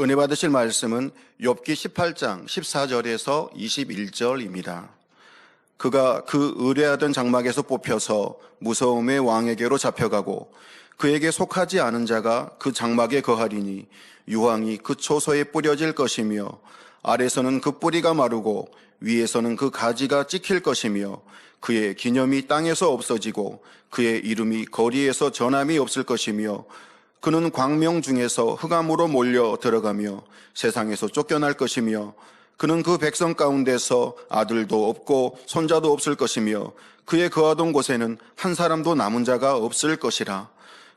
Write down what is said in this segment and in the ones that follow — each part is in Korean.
은혜 받으실 말씀은 욥기 18장 14절에서 21절입니다. 그가 그 의뢰하던 장막에서 뽑혀서 무서움의 왕에게로 잡혀가고 그에게 속하지 않은 자가 그 장막에 거하리니 유황이 그 초소에 뿌려질 것이며 아래서는 그 뿌리가 마르고 위에서는 그 가지가 찍힐 것이며 그의 기념이 땅에서 없어지고 그의 이름이 거리에서 전함이 없을 것이며 그는 광명 중에서 흑암으로 몰려 들어가며 세상에서 쫓겨날 것이며 그는 그 백성 가운데서 아들도 없고 손자도 없을 것이며 그의 거하던 곳에는 한 사람도 남은 자가 없을 것이라.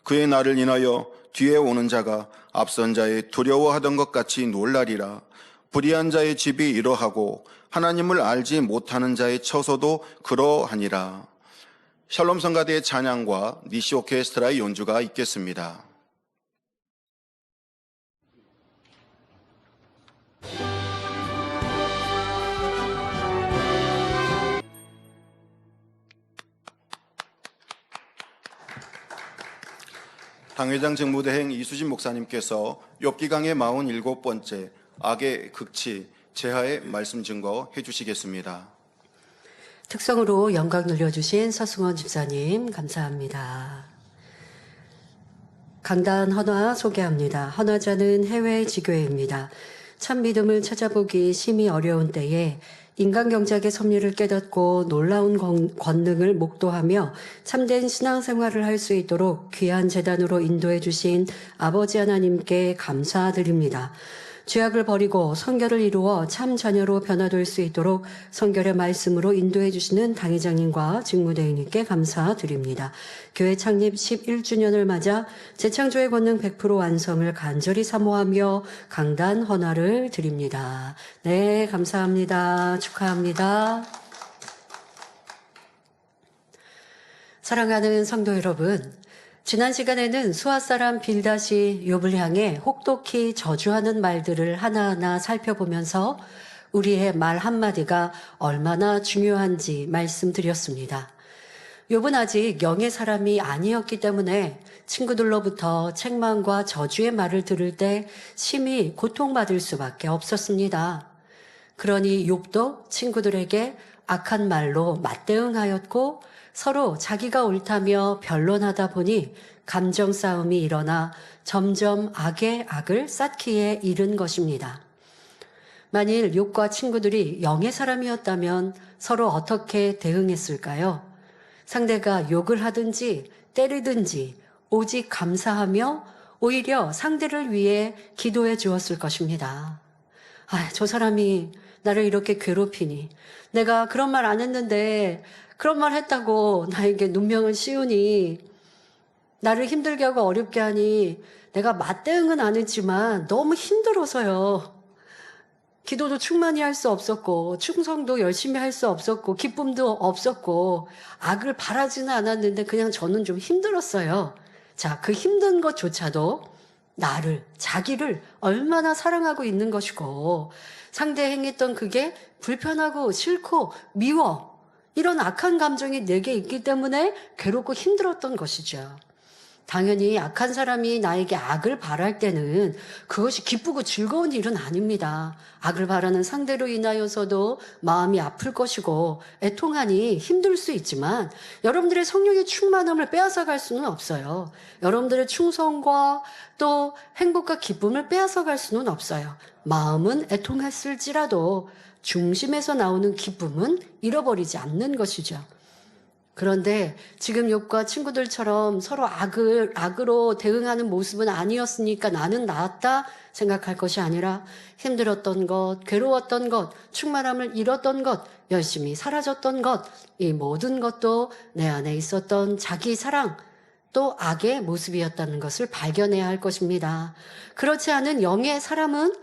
그의 날을 인하여 뒤에 오는 자가 앞선 자의 두려워하던 것 같이 놀라리라. 불의한 자의 집이 이러하고 하나님을 알지 못하는 자의 처소도 그러하니라. 샬롬 성가대의 찬양과 니시 오케스트라의 연주가 있겠습니다. 당회장 직무대행 이수진 목사님께서 욥기 강의 47번째 악의 극치 제하의 말씀 증거해 주시겠습니다. 특성으로 영광 눌려주신 서승원 집사님 감사합니다. 강단 헌화 소개합니다. 헌화자는 해외 지교회입니다. 참 믿음을 찾아보기 심히 어려운 때에 인간경작의 섭리를 깨닫고 놀라운 권능을 목도하며 참된 신앙생활을 할 수 있도록 귀한 재단으로 인도해 주신 아버지 하나님께 감사드립니다. 죄악을 버리고 성결을 이루어 참 자녀로 변화될 수 있도록 성결의 말씀으로 인도해 주시는 당회장님과 직무대행님께 감사드립니다. 교회 창립 11주년을 맞아 재창조의 권능 100% 완성을 간절히 사모하며 강단 헌화를 드립니다. 네, 감사합니다. 축하합니다. 사랑하는 성도 여러분, 지난 시간에는 수아사람 빌닷이 욥을 향해 혹독히 저주하는 말들을 하나하나 살펴보면서 우리의 말 한마디가 얼마나 중요한지 말씀드렸습니다. 욥은 아직 영의 사람이 아니었기 때문에 친구들로부터 책망과 저주의 말을 들을 때 심히 고통받을 수밖에 없었습니다. 그러니 욥도 친구들에게 악한 말로 맞대응하였고 서로 자기가 옳다며 변론하다 보니 감정 싸움이 일어나 점점 악의 악을 쌓기에 이른 것입니다. 만일 욥과 친구들이 영의 사람이었다면 서로 어떻게 대응했을까요? 상대가 욕을 하든지 때리든지 오직 감사하며 오히려 상대를 위해 기도해 주었을 것입니다. 저 사람이 나를 이렇게 괴롭히니 내가 그런 말 안 했는데 그런 말 했다고 나에게 눈명을 씌우니 나를 힘들게 하고 어렵게 하니 내가 맞대응은 안 했지만 너무 힘들어서요. 기도도 충만히 할 수 없었고 충성도 열심히 할 수 없었고 기쁨도 없었고 악을 바라지는 않았는데 그냥 저는 좀 힘들었어요. 자, 그 힘든 것조차도 나를, 자기를 얼마나 사랑하고 있는 것이고 상대 행했던 그게 불편하고 싫고 미워 이런 악한 감정이 내게 있기 때문에 괴롭고 힘들었던 것이죠. 당연히 악한 사람이 나에게 악을 바랄 때는 그것이 기쁘고 즐거운 일은 아닙니다. 악을 바라는 상대로 인하여서도 마음이 아플 것이고 애통하니 힘들 수 있지만 여러분들의 성령의 충만함을 빼앗아갈 수는 없어요. 여러분들의 충성과 또 행복과 기쁨을 빼앗아갈 수는 없어요. 마음은 애통했을지라도 중심에서 나오는 기쁨은 잃어버리지 않는 것이죠. 그런데 지금 욥과 친구들처럼 서로 악으로 대응하는 모습은 아니었으니까 나는 나았다 생각할 것이 아니라 힘들었던 것, 괴로웠던 것, 충만함을 잃었던 것, 열심히 사라졌던 것, 이 모든 것도 내 안에 있었던 자기 사랑, 또 악의 모습이었다는 것을 발견해야 할 것입니다. 그렇지 않은 영의 사람은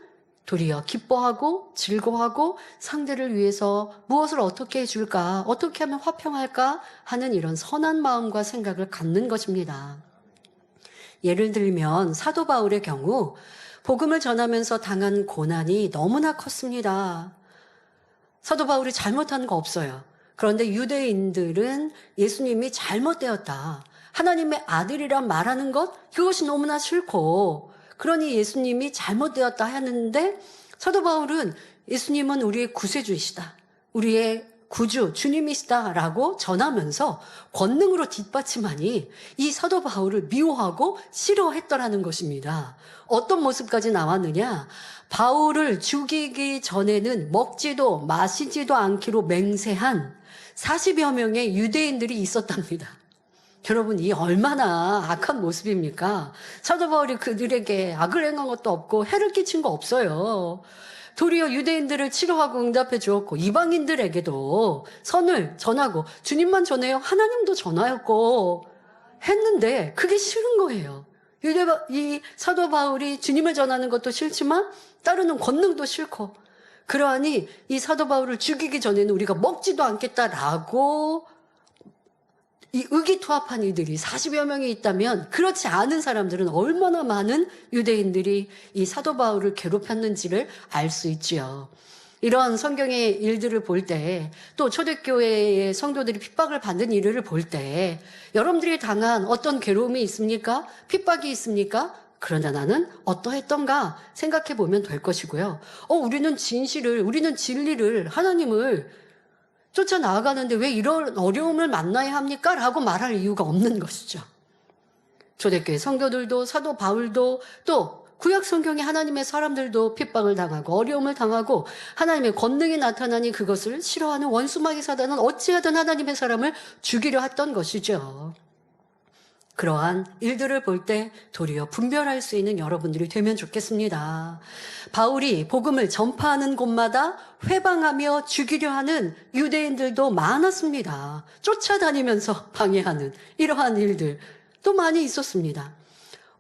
도리어 기뻐하고 즐거워하고 상대를 위해서 무엇을 어떻게 해줄까, 어떻게 하면 화평할까 하는 이런 선한 마음과 생각을 갖는 것입니다. 예를 들면 사도 바울의 경우 복음을 전하면서 당한 고난이 너무나 컸습니다. 사도 바울이 잘못한 거 없어요. 그런데 유대인들은 예수님이 잘못되었다, 하나님의 아들이란 말하는 것, 그것이 너무나 싫고 그러니 예수님이 잘못되었다 하는데 사도 바울은 예수님은 우리의 구세주이시다. 우리의 구주, 주님이시다라고 전하면서 권능으로 뒷받침하니 이 사도 바울을 미워하고 싫어했더라는 것입니다. 어떤 모습까지 나왔느냐? 바울을 죽이기 전에는 먹지도 마시지도 않기로 맹세한 40여 명의 유대인들이 있었답니다. 여러분, 이 얼마나 악한 모습입니까? 사도 바울이 그들에게 악을 행한 것도 없고 해를 끼친 거 없어요. 도리어 유대인들을 치료하고 응답해 주었고 이방인들에게도 선을 전하고 주님만 전해요? 하나님도 전하였고 했는데 그게 싫은 거예요. 이 사도 바울이 주님을 전하는 것도 싫지만 따르는 권능도 싫고, 그러하니 이 사도 바울을 죽이기 전에는 우리가 먹지도 않겠다라고 이 의기투합한 이들이 40여 명이 있다면 그렇지 않은 사람들은 얼마나 많은 유대인들이 이 사도 바울을 괴롭혔는지를 알 수 있지요. 이런 성경의 일들을 볼 때, 또 초대교회의 성도들이 핍박을 받는 일을 볼 때 여러분들이 당한 어떤 괴로움이 있습니까? 핍박이 있습니까? 그러나 나는 어떠했던가 생각해 보면 될 것이고요. 우리는 진리를, 하나님을 쫓아 나아가는데 왜 이런 어려움을 만나야 합니까? 라고 말할 이유가 없는 것이죠. 초대교회 성도들도 사도 바울도 또 구약 성경의 하나님의 사람들도 핍박을 당하고 어려움을 당하고 하나님의 권능이 나타나니 그것을 싫어하는 원수마귀 사단은 어찌하든 하나님의 사람을 죽이려 했던 것이죠. 그러한 일들을 볼 때 도리어 분별할 수 있는 여러분들이 되면 좋겠습니다. 바울이 복음을 전파하는 곳마다 회방하며 죽이려 하는 유대인들도 많았습니다. 쫓아다니면서 방해하는 이러한 일들도 많이 있었습니다.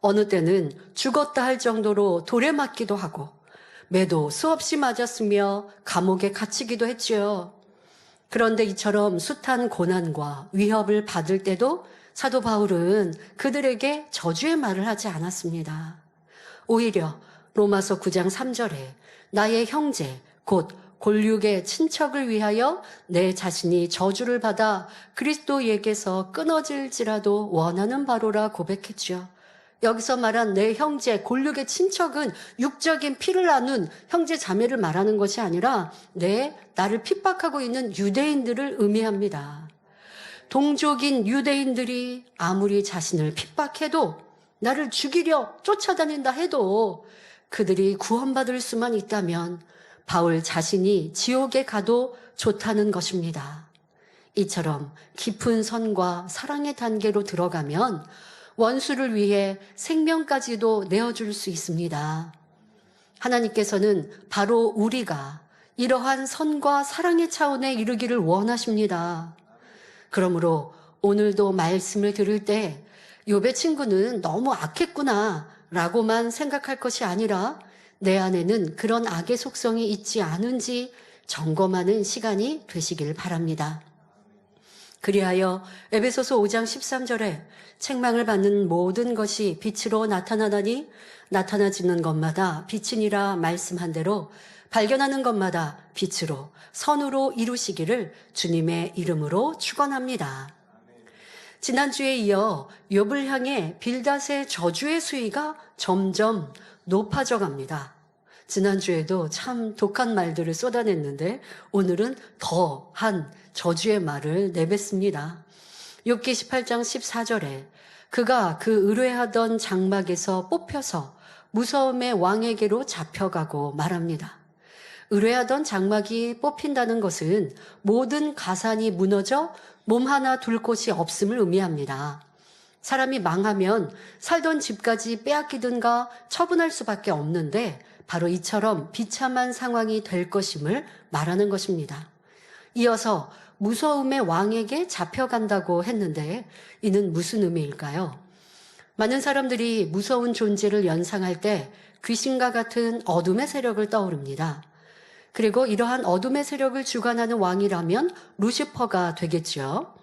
어느 때는 죽었다 할 정도로 돌에 맞기도 하고 매도 수없이 맞았으며 감옥에 갇히기도 했지요. 그런데 이처럼 숱한 고난과 위협을 받을 때도 사도 바울은 그들에게 저주의 말을 하지 않았습니다. 오히려 로마서 9장 3절에 나의 형제 곧 골육의 친척을 위하여 내 자신이 저주를 받아 그리스도에게서 끊어질지라도 원하는 바로라 고백했죠. 여기서 말한 내 형제 골육의 친척은 육적인 피를 나눈 형제 자매를 말하는 것이 아니라 나를 핍박하고 있는 유대인들을 의미합니다. 동족인 유대인들이 아무리 자신을 핍박해도 나를 죽이려 쫓아다닌다 해도 그들이 구원받을 수만 있다면 바울 자신이 지옥에 가도 좋다는 것입니다. 이처럼 깊은 선과 사랑의 단계로 들어가면 원수를 위해 생명까지도 내어줄 수 있습니다. 하나님께서는 바로 우리가 이러한 선과 사랑의 차원에 이르기를 원하십니다. 그러므로 오늘도 말씀을 들을 때 욥의 친구는 너무 악했구나 라고만 생각할 것이 아니라 내 안에는 그런 악의 속성이 있지 않은지 점검하는 시간이 되시길 바랍니다. 그리하여 에베소서 5장 13절에 책망을 받는 모든 것이 빛으로 나타나다니 나타나지는 것마다 빛이니라 말씀한 대로 발견하는 것마다 빛으로 선으로 이루시기를 주님의 이름으로 축원합니다. 지난주에 이어 욥을 향해 빌닷의 저주의 수위가 점점 높아져 갑니다. 지난주에도 참 독한 말들을 쏟아냈는데 오늘은 더한 저주의 말을 내뱉습니다. 욥기 18장 14절에 그가 그 의뢰하던 장막에서 뽑혀서 무서움의 왕에게로 잡혀가고 말합니다. 의뢰하던 장막이 뽑힌다는 것은 모든 가산이 무너져 몸 하나 둘 곳이 없음을 의미합니다. 사람이 망하면 살던 집까지 빼앗기든가 처분할 수밖에 없는데 바로 이처럼 비참한 상황이 될 것임을 말하는 것입니다. 이어서 무서움의 왕에게 잡혀간다고 했는데 이는 무슨 의미일까요? 많은 사람들이 무서운 존재를 연상할 때 귀신과 같은 어둠의 세력을 떠오릅니다. 그리고 이러한 어둠의 세력을 주관하는 왕이라면 루시퍼가 되겠죠.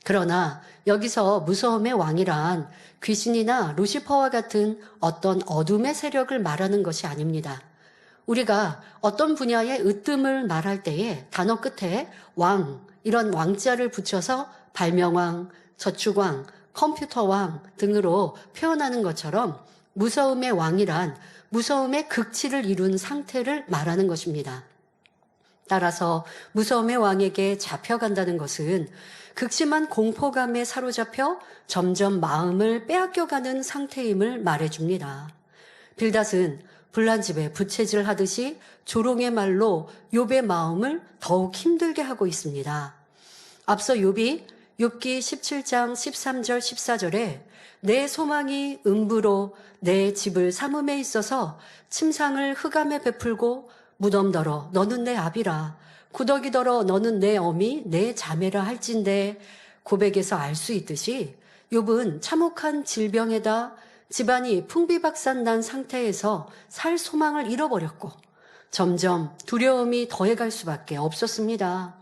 그러나 여기서 무서움의 왕이란 귀신이나 루시퍼와 같은 어떤 어둠의 세력을 말하는 것이 아닙니다. 우리가 어떤 분야의 으뜸을 말할 때에 단어 끝에 왕, 이런 왕자를 붙여서 발명왕, 저축왕, 컴퓨터왕 등으로 표현하는 것처럼 무서움의 왕이란 무서움의 극치를 이룬 상태를 말하는 것입니다. 따라서 무서움의 왕에게 잡혀간다는 것은 극심한 공포감에 사로잡혀 점점 마음을 빼앗겨가는 상태임을 말해줍니다. 빌닷은 불난 집에 부채질 하듯이 조롱의 말로 욥의 마음을 더욱 힘들게 하고 있습니다. 앞서 욥기 17장 13절 14절에 내 소망이 음부로 내 집을 삼음에 있어서 침상을 흑암에 베풀고 무덤더러 너는 내 아비라 구더기더러 너는 내 어미 내 자매라 할진대 고백에서 알 수 있듯이 욥은 참혹한 질병에다 집안이 풍비박산난 상태에서 살 소망을 잃어버렸고 점점 두려움이 더해갈 수밖에 없었습니다.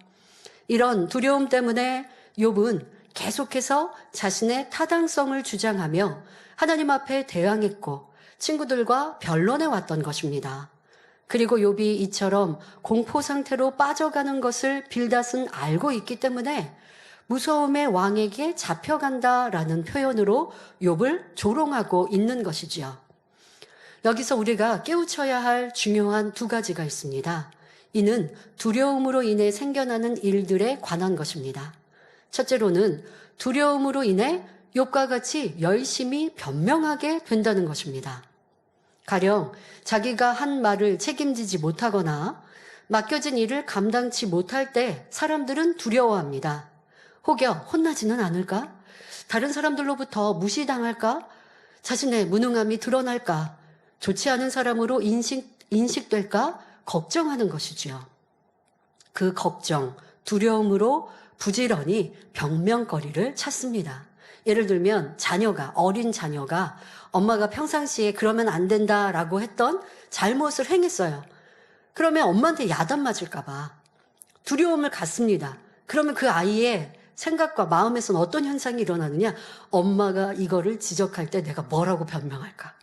이런 두려움 때문에 욥은 계속해서 자신의 타당성을 주장하며 하나님 앞에 대항했고 친구들과 변론해 왔던 것입니다. 그리고 욥이 이처럼 공포 상태로 빠져가는 것을 빌닷은 알고 있기 때문에 무서움의 왕에게 잡혀간다라는 표현으로 욥을 조롱하고 있는 것이지요. 여기서 우리가 깨우쳐야 할 중요한 두 가지가 있습니다. 이는 두려움으로 인해 생겨나는 일들에 관한 것입니다. 첫째로는 두려움으로 인해 욥과 같이 열심히 변명하게 된다는 것입니다. 가령 자기가 한 말을 책임지지 못하거나 맡겨진 일을 감당치 못할 때 사람들은 두려워합니다. 혹여 혼나지는 않을까? 다른 사람들로부터 무시당할까? 자신의 무능함이 드러날까? 좋지 않은 사람으로 인식될까? 걱정하는 것이지요. 그 걱정, 두려움으로 부지런히 변명거리를 찾습니다. 예를 들면 어린 자녀가 엄마가 평상시에 그러면 안 된다라고 했던 잘못을 행했어요. 그러면 엄마한테 야단 맞을까 봐 두려움을 갖습니다. 그러면 그 아이의 생각과 마음에서는 어떤 현상이 일어나느냐? 엄마가 이거를 지적할 때 내가 뭐라고 변명할까?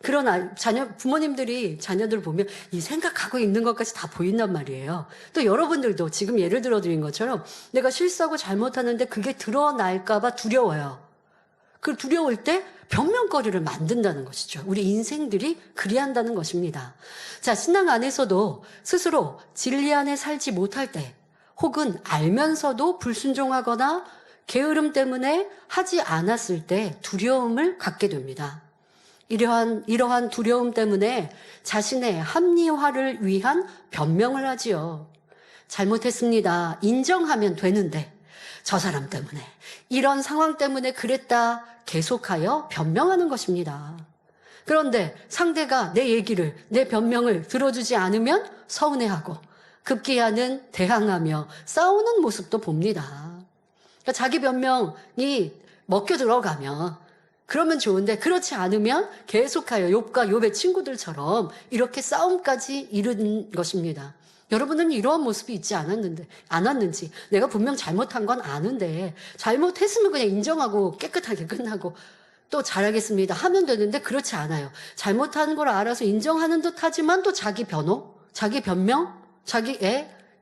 그러나 부모님들이 자녀들 보면 이 생각하고 있는 것까지 다 보인단 말이에요. 또 여러분들도 지금 예를 들어 드린 것처럼 내가 실수하고 잘못하는데 그게 드러날까봐 두려워요. 그 두려울 때 변명거리를 만든다는 것이죠. 우리 인생들이 그리한다는 것입니다. 자, 신앙 안에서도 스스로 진리 안에 살지 못할 때 혹은 알면서도 불순종하거나 게으름 때문에 하지 않았을 때 두려움을 갖게 됩니다. 이러한 두려움 때문에 자신의 합리화를 위한 변명을 하지요. 잘못했습니다. 인정하면 되는데 저 사람 때문에 이런 상황 때문에 그랬다 계속하여 변명하는 것입니다. 그런데 상대가 내 변명을 들어주지 않으면 서운해하고 급기야는 대항하며 싸우는 모습도 봅니다. 그러니까 자기 변명이 먹혀 들어가면 그러면 좋은데 그렇지 않으면 계속하여 욥과 욥의 친구들처럼 이렇게 싸움까지 이른 것입니다. 여러분은 이러한 모습이 있지 않았는지 내가 분명 잘못한 건 아는데 잘못했으면 그냥 인정하고 깨끗하게 끝나고 또 잘하겠습니다 하면 되는데 그렇지 않아요. 잘못하는 걸 알아서 인정하는 듯 하지만 또 자기 변명,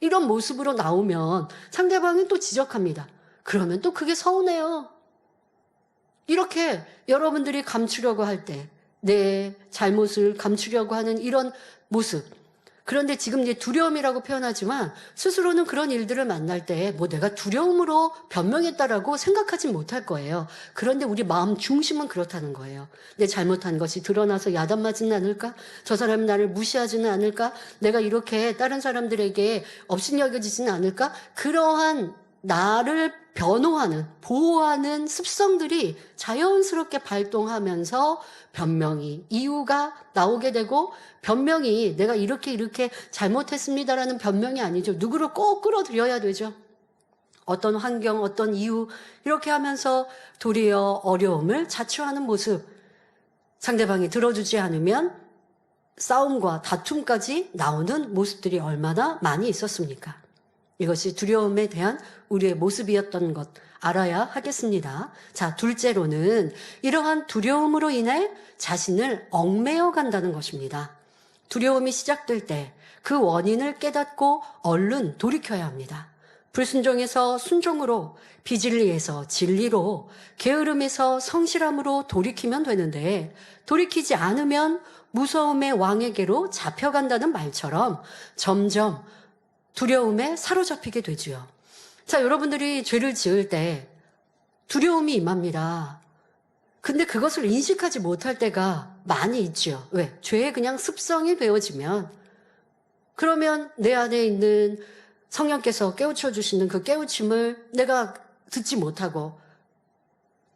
이런 모습으로 나오면 상대방이 또 지적합니다. 그러면 또 그게 서운해요. 이렇게 여러분들이 감추려고 할 때 내 잘못을 감추려고 하는 이런 모습. 그런데 지금 이제 두려움이라고 표현하지만 스스로는 그런 일들을 만날 때 내가 두려움으로 변명했다라고 생각하지 못할 거예요. 그런데 우리 마음 중심은 그렇다는 거예요. 내 잘못한 것이 드러나서 야단맞지는 않을까? 저 사람이 나를 무시하지는 않을까? 내가 이렇게 다른 사람들에게 업신여겨지지는 않을까? 그러한 나를 보호하는 습성들이 자연스럽게 발동하면서 이유가 나오게 되고 변명이 내가 이렇게 잘못했습니다라는 변명이 아니죠. 누구를 꼭 끌어들여야 되죠. 어떤 환경, 어떤 이유 이렇게 하면서 도리어 어려움을 자초하는 모습. 상대방이 들어주지 않으면 싸움과 다툼까지 나오는 모습들이 얼마나 많이 있었습니까? 이것이 두려움에 대한 우리의 모습이었던 것 알아야 하겠습니다. 자, 둘째로는 이러한 두려움으로 인해 자신을 얽매어 간다는 것입니다. 두려움이 시작될 때 그 원인을 깨닫고 얼른 돌이켜야 합니다. 불순종에서 순종으로, 비진리에서 진리로, 게으름에서 성실함으로 돌이키면 되는데 돌이키지 않으면 무서움의 왕에게로 잡혀간다는 말처럼 점점 두려움에 사로잡히게 되지요. 자, 여러분들이 죄를 지을 때 두려움이 임합니다. 근데 그것을 인식하지 못할 때가 많이 있죠. 왜? 죄의 그냥 습성이 되어지면, 그러면 내 안에 있는 성령께서 깨우쳐 주시는 그 깨우침을 내가 듣지 못하고,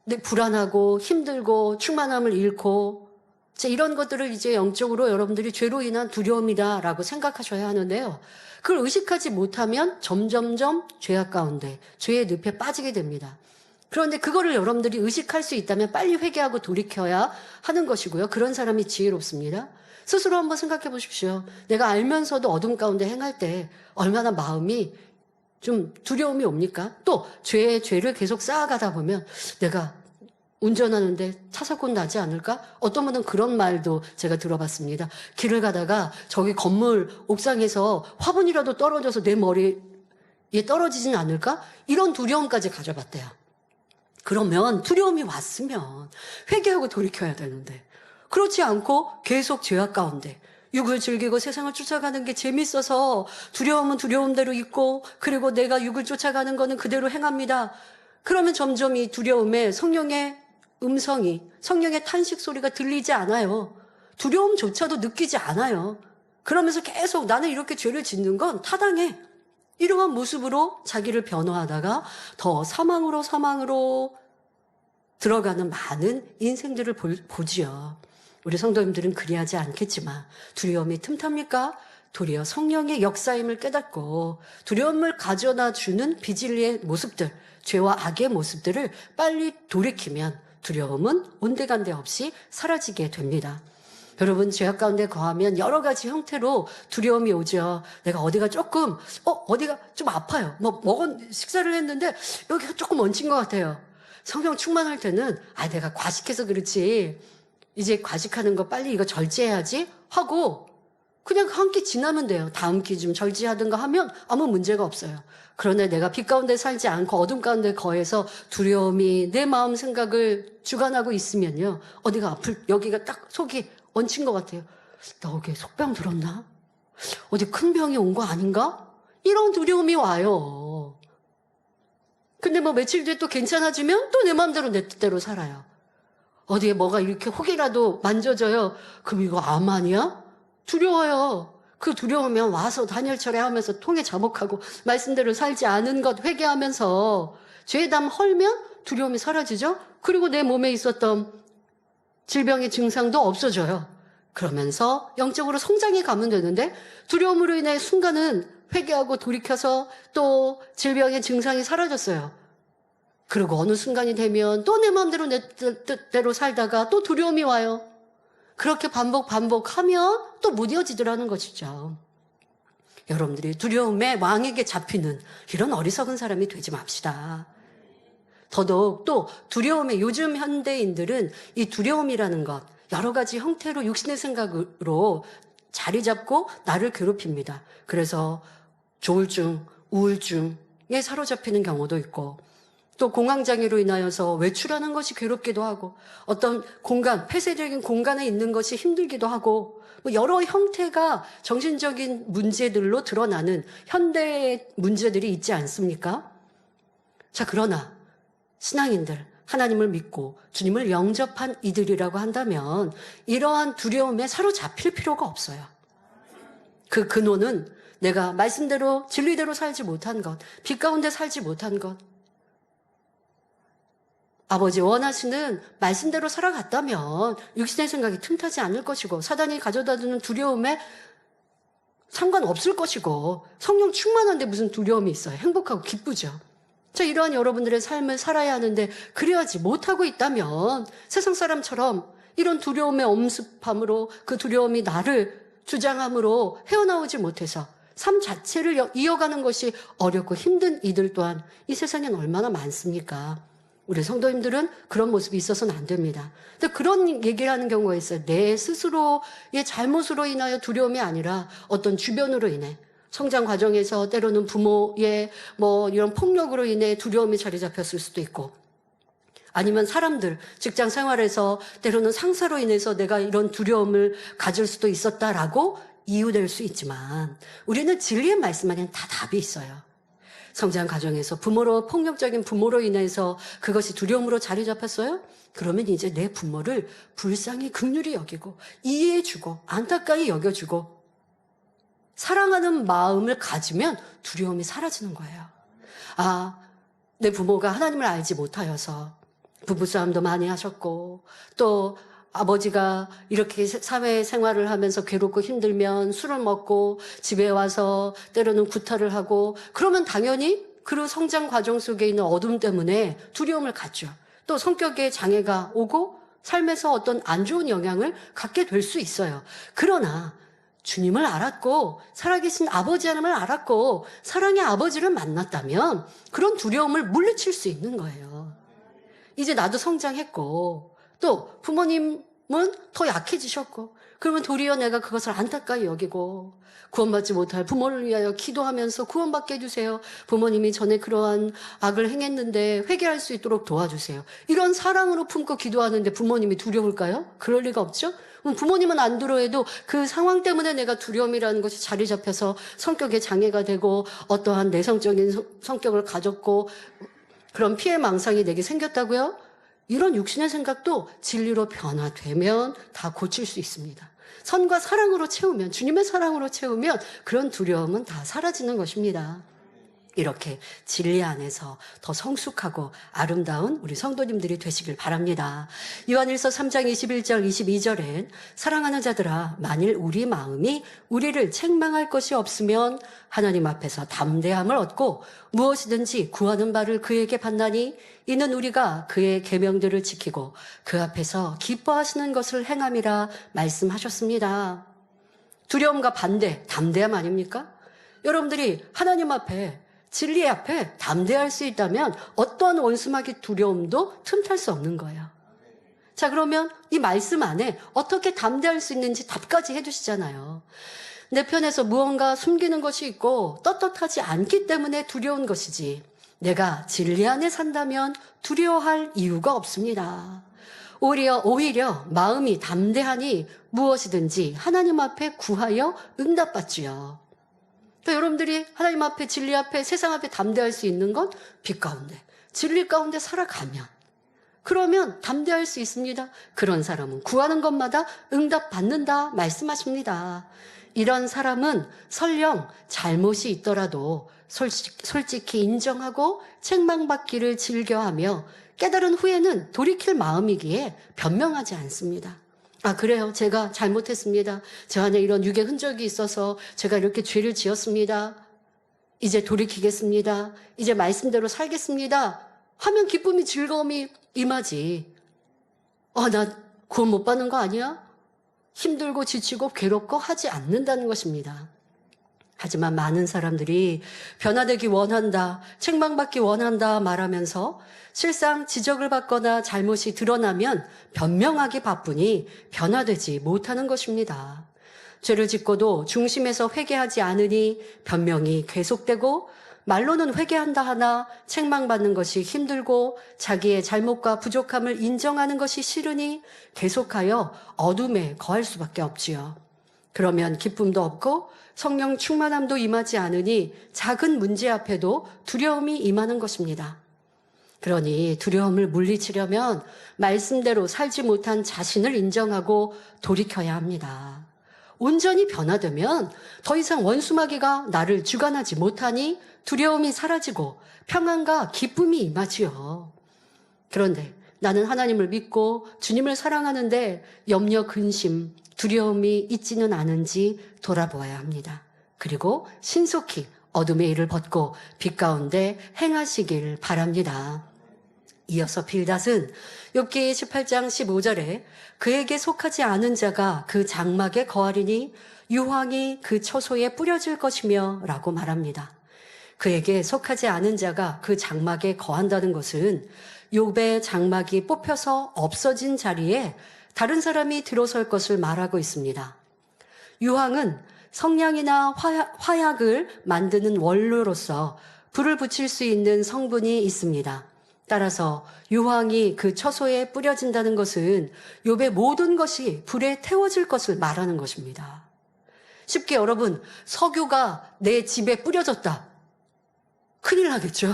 내 불안하고 힘들고 충만함을 잃고, 이런 것들을 이제 영적으로 여러분들이 죄로 인한 두려움이다라고 생각하셔야 하는데요. 그걸 의식하지 못하면 점점점 죄악 가운데, 죄의 늪에 빠지게 됩니다. 그런데 그거를 여러분들이 의식할 수 있다면 빨리 회개하고 돌이켜야 하는 것이고요. 그런 사람이 지혜롭습니다. 스스로 한번 생각해 보십시오. 내가 알면서도 어둠 가운데 행할 때 얼마나 마음이 좀 두려움이 옵니까? 또 죄를 계속 쌓아가다 보면 내가 운전하는데 차 사고 나지 않을까? 어떤 분은 그런 말도 제가 들어봤습니다. 길을 가다가 저기 건물 옥상에서 화분이라도 떨어져서 내 머리에 떨어지진 않을까? 이런 두려움까지 가져봤대요. 그러면 두려움이 왔으면 회개하고 돌이켜야 되는데, 그렇지 않고 계속 죄악 가운데 육을 즐기고 세상을 쫓아가는 게 재밌어서 두려움은 두려움대로 있고, 그리고 내가 육을 쫓아가는 거는 그대로 행합니다. 그러면 점점 이 두려움에 성령의 음성이, 성령의 탄식 소리가 들리지 않아요. 두려움조차도 느끼지 않아요. 그러면서 계속 나는 이렇게 죄를 짓는 건 타당해, 이러한 모습으로 자기를 변호하다가 더 사망으로 들어가는 많은 인생들을 보지요. 우리 성도님들은 그리하지 않겠지만 두려움이 틈탑니까? 도리어 성령의 역사임을 깨닫고 두려움을 가져다 주는 비진리의 모습들, 죄와 악의 모습들을 빨리 돌이키면 두려움은 온데간데 없이 사라지게 됩니다. 여러분, 죄악 가운데 거하면 여러 가지 형태로 두려움이 오죠. 내가 어디가 좀 아파요. 식사를 했는데 여기가 조금 얹힌 것 같아요. 성령 충만할 때는 내가 과식해서 그렇지, 이제 과식하는 거 빨리 이거 절제해야지 하고 그냥 한 끼 지나면 돼요. 다음 끼 좀 절제하든가 하면 아무 문제가 없어요. 그러나 내가 빛 가운데 살지 않고 어둠 가운데 거해서 두려움이 내 마음 생각을 주관하고 있으면요, 어디가 여기가 딱 속이 얹힌 것 같아요. 나 여기에 속병 들었나? 어디 큰 병이 온 거 아닌가? 이런 두려움이 와요. 근데 며칠 뒤에 또 괜찮아지면 또 내 마음대로 내 뜻대로 살아요. 어디에 뭐가 이렇게 혹이라도 만져져요. 그럼 이거 암 아니야? 두려워요. 그 두려우면 와서 단열철에 하면서 통에 자복하고 말씀대로 살지 않은 것 회개하면서 죄담 헐면 두려움이 사라지죠. 그리고 내 몸에 있었던 질병의 증상도 없어져요. 그러면서 영적으로 성장해 가면 되는데, 두려움으로 인해 순간은 회개하고 돌이켜서 또 질병의 증상이 사라졌어요. 그리고 어느 순간이 되면 또 내 마음대로 내 뜻대로 살다가 또 두려움이 와요. 그렇게 반복하면 또 못 이어지더라는 것이죠. 여러분들이 두려움의 왕에게 잡히는 이런 어리석은 사람이 되지 맙시다. 더더욱 또 두려움의, 요즘 현대인들은 이 두려움이라는 것, 여러 가지 형태로 육신의 생각으로 자리 잡고 나를 괴롭힙니다. 그래서 조울증, 우울증에 사로잡히는 경우도 있고, 또 공황장애로 인하여서 외출하는 것이 괴롭기도 하고, 어떤 공간, 폐쇄적인 공간에 있는 것이 힘들기도 하고, 여러 형태가 정신적인 문제들로 드러나는 현대의 문제들이 있지 않습니까? 자, 그러나 신앙인들, 하나님을 믿고 주님을 영접한 이들이라고 한다면 이러한 두려움에 사로잡힐 필요가 없어요. 그 근원은 내가 말씀대로 진리대로 살지 못한 것, 빛 가운데 살지 못한 것, 아버지 원하시는 말씀대로 살아갔다면 육신의 생각이 틈타지 않을 것이고, 사단이 가져다주는 두려움에 상관없을 것이고, 성령 충만한데 무슨 두려움이 있어요. 행복하고 기쁘죠. 자, 이러한 여러분들의 삶을 살아야 하는데 그래야지 못하고 있다면 세상 사람처럼 이런 두려움의 엄습함으로, 그 두려움이 나를 주장함으로 헤어나오지 못해서 삶 자체를 이어가는 것이 어렵고 힘든 이들 또한 이 세상엔 얼마나 많습니까? 우리 성도님들은 그런 모습이 있어서는 안 됩니다. 근데 그런 얘기를 하는 경우가 있어요. 내 스스로의 잘못으로 인하여 두려움이 아니라 어떤 주변으로 인해, 성장 과정에서 때로는 부모의 이런 폭력으로 인해 두려움이 자리 잡혔을 수도 있고, 아니면 사람들, 직장 생활에서 때로는 상사로 인해서 내가 이런 두려움을 가질 수도 있었다라고 이유될 수 있지만, 우리는 진리의 말씀 안에는 다 답이 있어요. 성장 과정에서 폭력적인 부모로 인해서 그것이 두려움으로 자리 잡혔어요? 그러면 이제 내 부모를 불쌍히 긍휼히 여기고, 이해해주고, 안타까이 여겨주고, 사랑하는 마음을 가지면 두려움이 사라지는 거예요. 내 부모가 하나님을 알지 못하여서 부부싸움도 많이 하셨고, 또 아버지가 이렇게 사회생활을 하면서 괴롭고 힘들면 술을 먹고 집에 와서 때로는 구타를 하고, 그러면 당연히 그 성장 과정 속에 있는 어둠 때문에 두려움을 갖죠. 또 성격에 장애가 오고 삶에서 어떤 안 좋은 영향을 갖게 될 수 있어요. 그러나 주님을 알았고 살아계신 아버지 하나님을 알았고 사랑의 아버지를 만났다면 그런 두려움을 물리칠 수 있는 거예요. 이제 나도 성장했고 또 부모님은 더 약해지셨고, 그러면 도리어 내가 그것을 안타까이 여기고 구원받지 못할 부모를 위하여 기도하면서 구원받게 해주세요. 부모님이 전에 그러한 악을 행했는데 회개할 수 있도록 도와주세요. 이런 사랑으로 품고 기도하는데 부모님이 두려울까요? 그럴 리가 없죠. 부모님은 안 두려워해도 그 상황 때문에 내가 두려움이라는 것이 자리 잡혀서 성격에 장애가 되고 어떠한 내성적인 성격을 가졌고 그런 피해망상이 내게 생겼다고요? 이런 육신의 생각도 진리로 변화되면 다 고칠 수 있습니다. 선과 사랑으로 채우면, 주님의 사랑으로 채우면 그런 두려움은 다 사라지는 것입니다. 이렇게 진리 안에서 더 성숙하고 아름다운 우리 성도님들이 되시길 바랍니다. 요한일서 3장 21절 22절엔 사랑하는 자들아, 만일 우리 마음이 우리를 책망할 것이 없으면 하나님 앞에서 담대함을 얻고 무엇이든지 구하는 바를 그에게 받나니 이는 우리가 그의 계명들을 지키고 그 앞에서 기뻐하시는 것을 행함이라 말씀하셨습니다. 두려움과 반대, 담대함 아닙니까? 여러분들이 하나님 앞에, 진리 앞에 담대할 수 있다면 어떤 원수마귀 두려움도 틈탈 수 없는 거예요. 자, 그러면 이 말씀 안에 어떻게 담대할 수 있는지 답까지 해주시잖아요. 내 편에서 무언가 숨기는 것이 있고 떳떳하지 않기 때문에 두려운 것이지, 내가 진리 안에 산다면 두려워할 이유가 없습니다. 오히려 마음이 담대하니 무엇이든지 하나님 앞에 구하여 응답받지요. 그러니까 여러분들이 하나님 앞에, 진리 앞에, 세상 앞에 담대할 수 있는 건 빛 가운데, 진리 가운데 살아가면, 그러면 담대할 수 있습니다. 그런 사람은 구하는 것마다 응답받는다 말씀하십니다. 이런 사람은 설령 잘못이 있더라도 솔직히 인정하고 책망받기를 즐겨하며 깨달은 후에는 돌이킬 마음이기에 변명하지 않습니다. 그래요. 제가 잘못했습니다. 제 안에 이런 육의 흔적이 있어서 제가 이렇게 죄를 지었습니다. 이제 돌이키겠습니다. 이제 말씀대로 살겠습니다. 하면 기쁨이, 즐거움이 임하지. 나 구원 못 받는 거 아니야? 힘들고 지치고 괴롭고 하지 않는다는 것입니다. 하지만 많은 사람들이 변화되기 원한다, 책망받기 원한다 말하면서 실상 지적을 받거나 잘못이 드러나면 변명하기 바쁘니 변화되지 못하는 것입니다. 죄를 짓고도 중심에서 회개하지 않으니 변명이 계속되고, 말로는 회개한다 하나 책망받는 것이 힘들고 자기의 잘못과 부족함을 인정하는 것이 싫으니 계속하여 어둠에 거할 수밖에 없지요. 그러면 기쁨도 없고 성령 충만함도 임하지 않으니 작은 문제 앞에도 두려움이 임하는 것입니다. 그러니 두려움을 물리치려면 말씀대로 살지 못한 자신을 인정하고 돌이켜야 합니다. 온전히 변화되면 더 이상 원수마귀가 나를 주관하지 못하니 두려움이 사라지고 평안과 기쁨이 임하지요. 그런데 나는 하나님을 믿고 주님을 사랑하는데 염려, 근심, 두려움이 있지는 않은지 돌아보아야 합니다. 그리고 신속히 어둠의 일을 벗고 빛 가운데 행하시길 바랍니다. 이어서 빌닷은 욥기 18장 15절에 그에게 속하지 않은 자가 그 장막에 거하리니 유황이 그 처소에 뿌려질 것이며 라고 말합니다. 그에게 속하지 않은 자가 그 장막에 거한다는 것은 욥의 장막이 뽑혀서 없어진 자리에 다른 사람이 들어설 것을 말하고 있습니다. 유황은 성냥이나 화약을 만드는 원료로서 불을 붙일 수 있는 성분이 있습니다. 따라서 유황이 그 처소에 뿌려진다는 것은 욥의 모든 것이 불에 태워질 것을 말하는 것입니다. 쉽게 여러분, 석유가 내 집에 뿌려졌다. 큰일 나겠죠.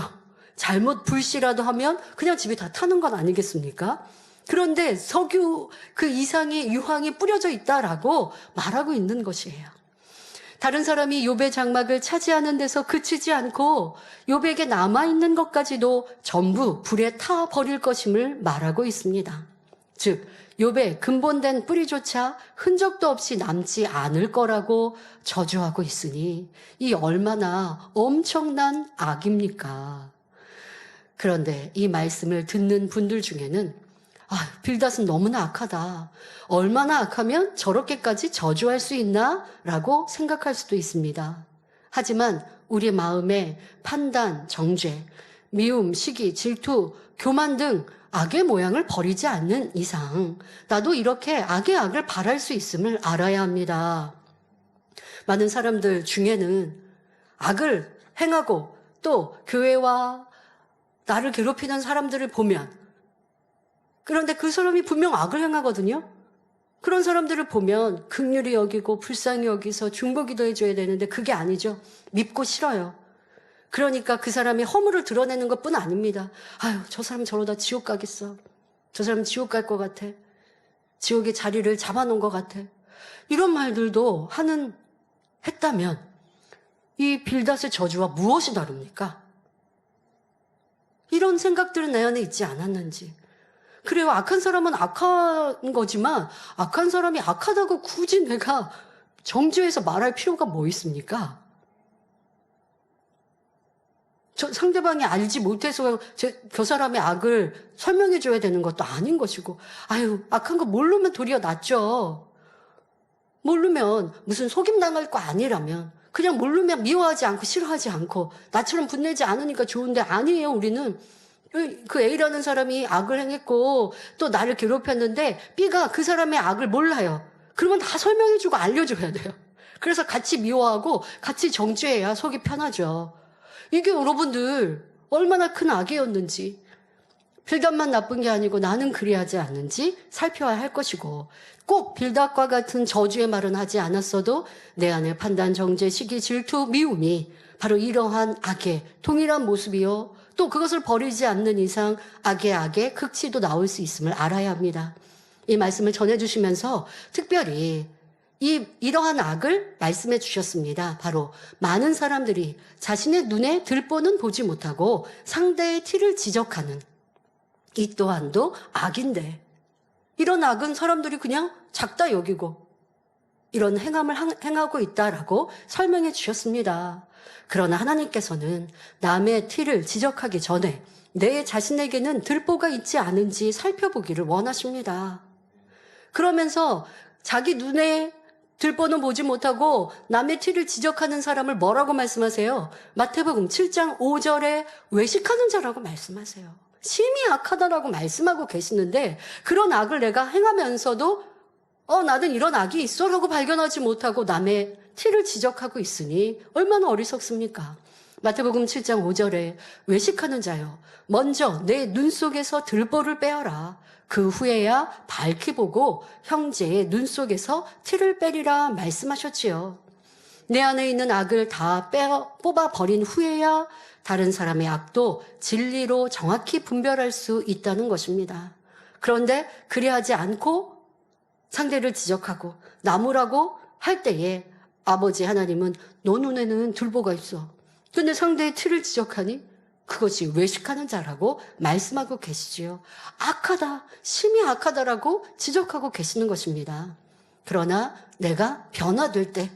잘못 불씨라도 하면 그냥 집이 다 타는 건 아니겠습니까? 그런데 석유 그 이상의 유황이 뿌려져 있다라고 말하고 있는 것이에요. 다른 사람이 욥의 장막을 차지하는 데서 그치지 않고 욥에게 남아있는 것까지도 전부 불에 타 버릴 것임을 말하고 있습니다. 즉 욥의 근본된 뿌리조차 흔적도 없이 남지 않을 거라고 저주하고 있으니 이 얼마나 엄청난 악입니까? 그런데 이 말씀을 듣는 분들 중에는 빌닷은 너무나 악하다. 얼마나 악하면 저렇게까지 저주할 수 있나? 라고 생각할 수도 있습니다. 하지만 우리 마음에 판단, 정죄, 미움, 시기, 질투, 교만 등 악의 모양을 버리지 않는 이상 나도 이렇게 악의 악을 바랄 수 있음을 알아야 합니다. 많은 사람들 중에는 악을 행하고 또 교회와 나를 괴롭히는 사람들을 보면 그런데 그 사람이 분명 악을 행하거든요. 그런 사람들을 보면 긍휼히 여기고 불쌍히 여기서 중보기도 해줘야 되는데 그게 아니죠. 밉고 싫어요. 그러니까 그 사람이 허물을 드러내는 것뿐 아닙니다. 저 사람 저러다 지옥 가겠어. 저 사람 지옥 갈 것 같아. 지옥의 자리를 잡아놓은 것 같아. 이런 말들도 했다면 이 빌닷의 저주와 무엇이 다릅니까? 이런 생각들은 내 안에 있지 않았는지. 그래요. 악한 사람은 악한 거지만 악한 사람이 악하다고 굳이 내가 정죄해서 말할 필요가 뭐 있습니까? 상대방이 알지 못해서 그 사람의 악을 설명해 줘야 되는 것도 아닌 것이고 악한 거 모르면 도리어 낫죠. 모르면 무슨 속임 당할 거 아니라면 그냥 모르면 미워하지 않고 싫어하지 않고 나처럼 분내지 않으니까 좋은데 아니에요. 우리는 그 A라는 사람이 악을 행했고 또 나를 괴롭혔는데 B가 그 사람의 악을 몰라요. 그러면 다 설명해주고 알려줘야 돼요. 그래서 같이 미워하고 같이 정죄해야 속이 편하죠. 이게 여러분들 얼마나 큰 악이었는지 빌닷만 나쁜 게 아니고 나는 그리하지 않는지 살펴야 할 것이고 꼭 빌닷과 같은 저주의 말은 하지 않았어도 내 안에 판단, 정죄, 시기, 질투, 미움이 바로 이러한 악의 동일한 모습이요. 또 그것을 버리지 않는 이상 악의 극치도 나올 수 있음을 알아야 합니다. 이 말씀을 전해주시면서 특별히 이러한 악을 말씀해 주셨습니다. 바로 많은 사람들이 자신의 눈에 들보는 보지 못하고 상대의 티를 지적하는 이 또한도 악인데 이런 악은 사람들이 그냥 작다 여기고 이런 행함을 행하고 있다라고 설명해 주셨습니다. 그러나 하나님께서는 남의 티를 지적하기 전에 내 자신에게는 들보가 있지 않은지 살펴보기를 원하십니다. 그러면서 자기 눈에 들보는 보지 못하고 남의 티를 지적하는 사람을 뭐라고 말씀하세요? 마태복음 7장 5절에 외식하는 자라고 말씀하세요. 심히 악하다라고 말씀하고 계시는데 그런 악을 내가 행하면서도 나는 이런 악이 있어 라고 발견하지 못하고 남의 티를 지적하고 있으니 얼마나 어리석습니까? 마태복음 7장 5절에 외식하는 자여 먼저 내 눈 속에서 들보를 빼어라. 그 후에야 밝히 보고 형제의 눈 속에서 티를 빼리라 말씀하셨지요. 내 안에 있는 악을 다 뽑아버린 후에야 다른 사람의 악도 진리로 정확히 분별할 수 있다는 것입니다. 그런데 그리하지 않고 상대를 지적하고 나무라고 할 때에 아버지 하나님은 너 눈에는 들보가 있어. 근데 상대의 티를 지적하니 그것이 외식하는 자라고 말씀하고 계시지요. 악하다, 심히 악하다라고 지적하고 계시는 것입니다. 그러나 내가 변화될 때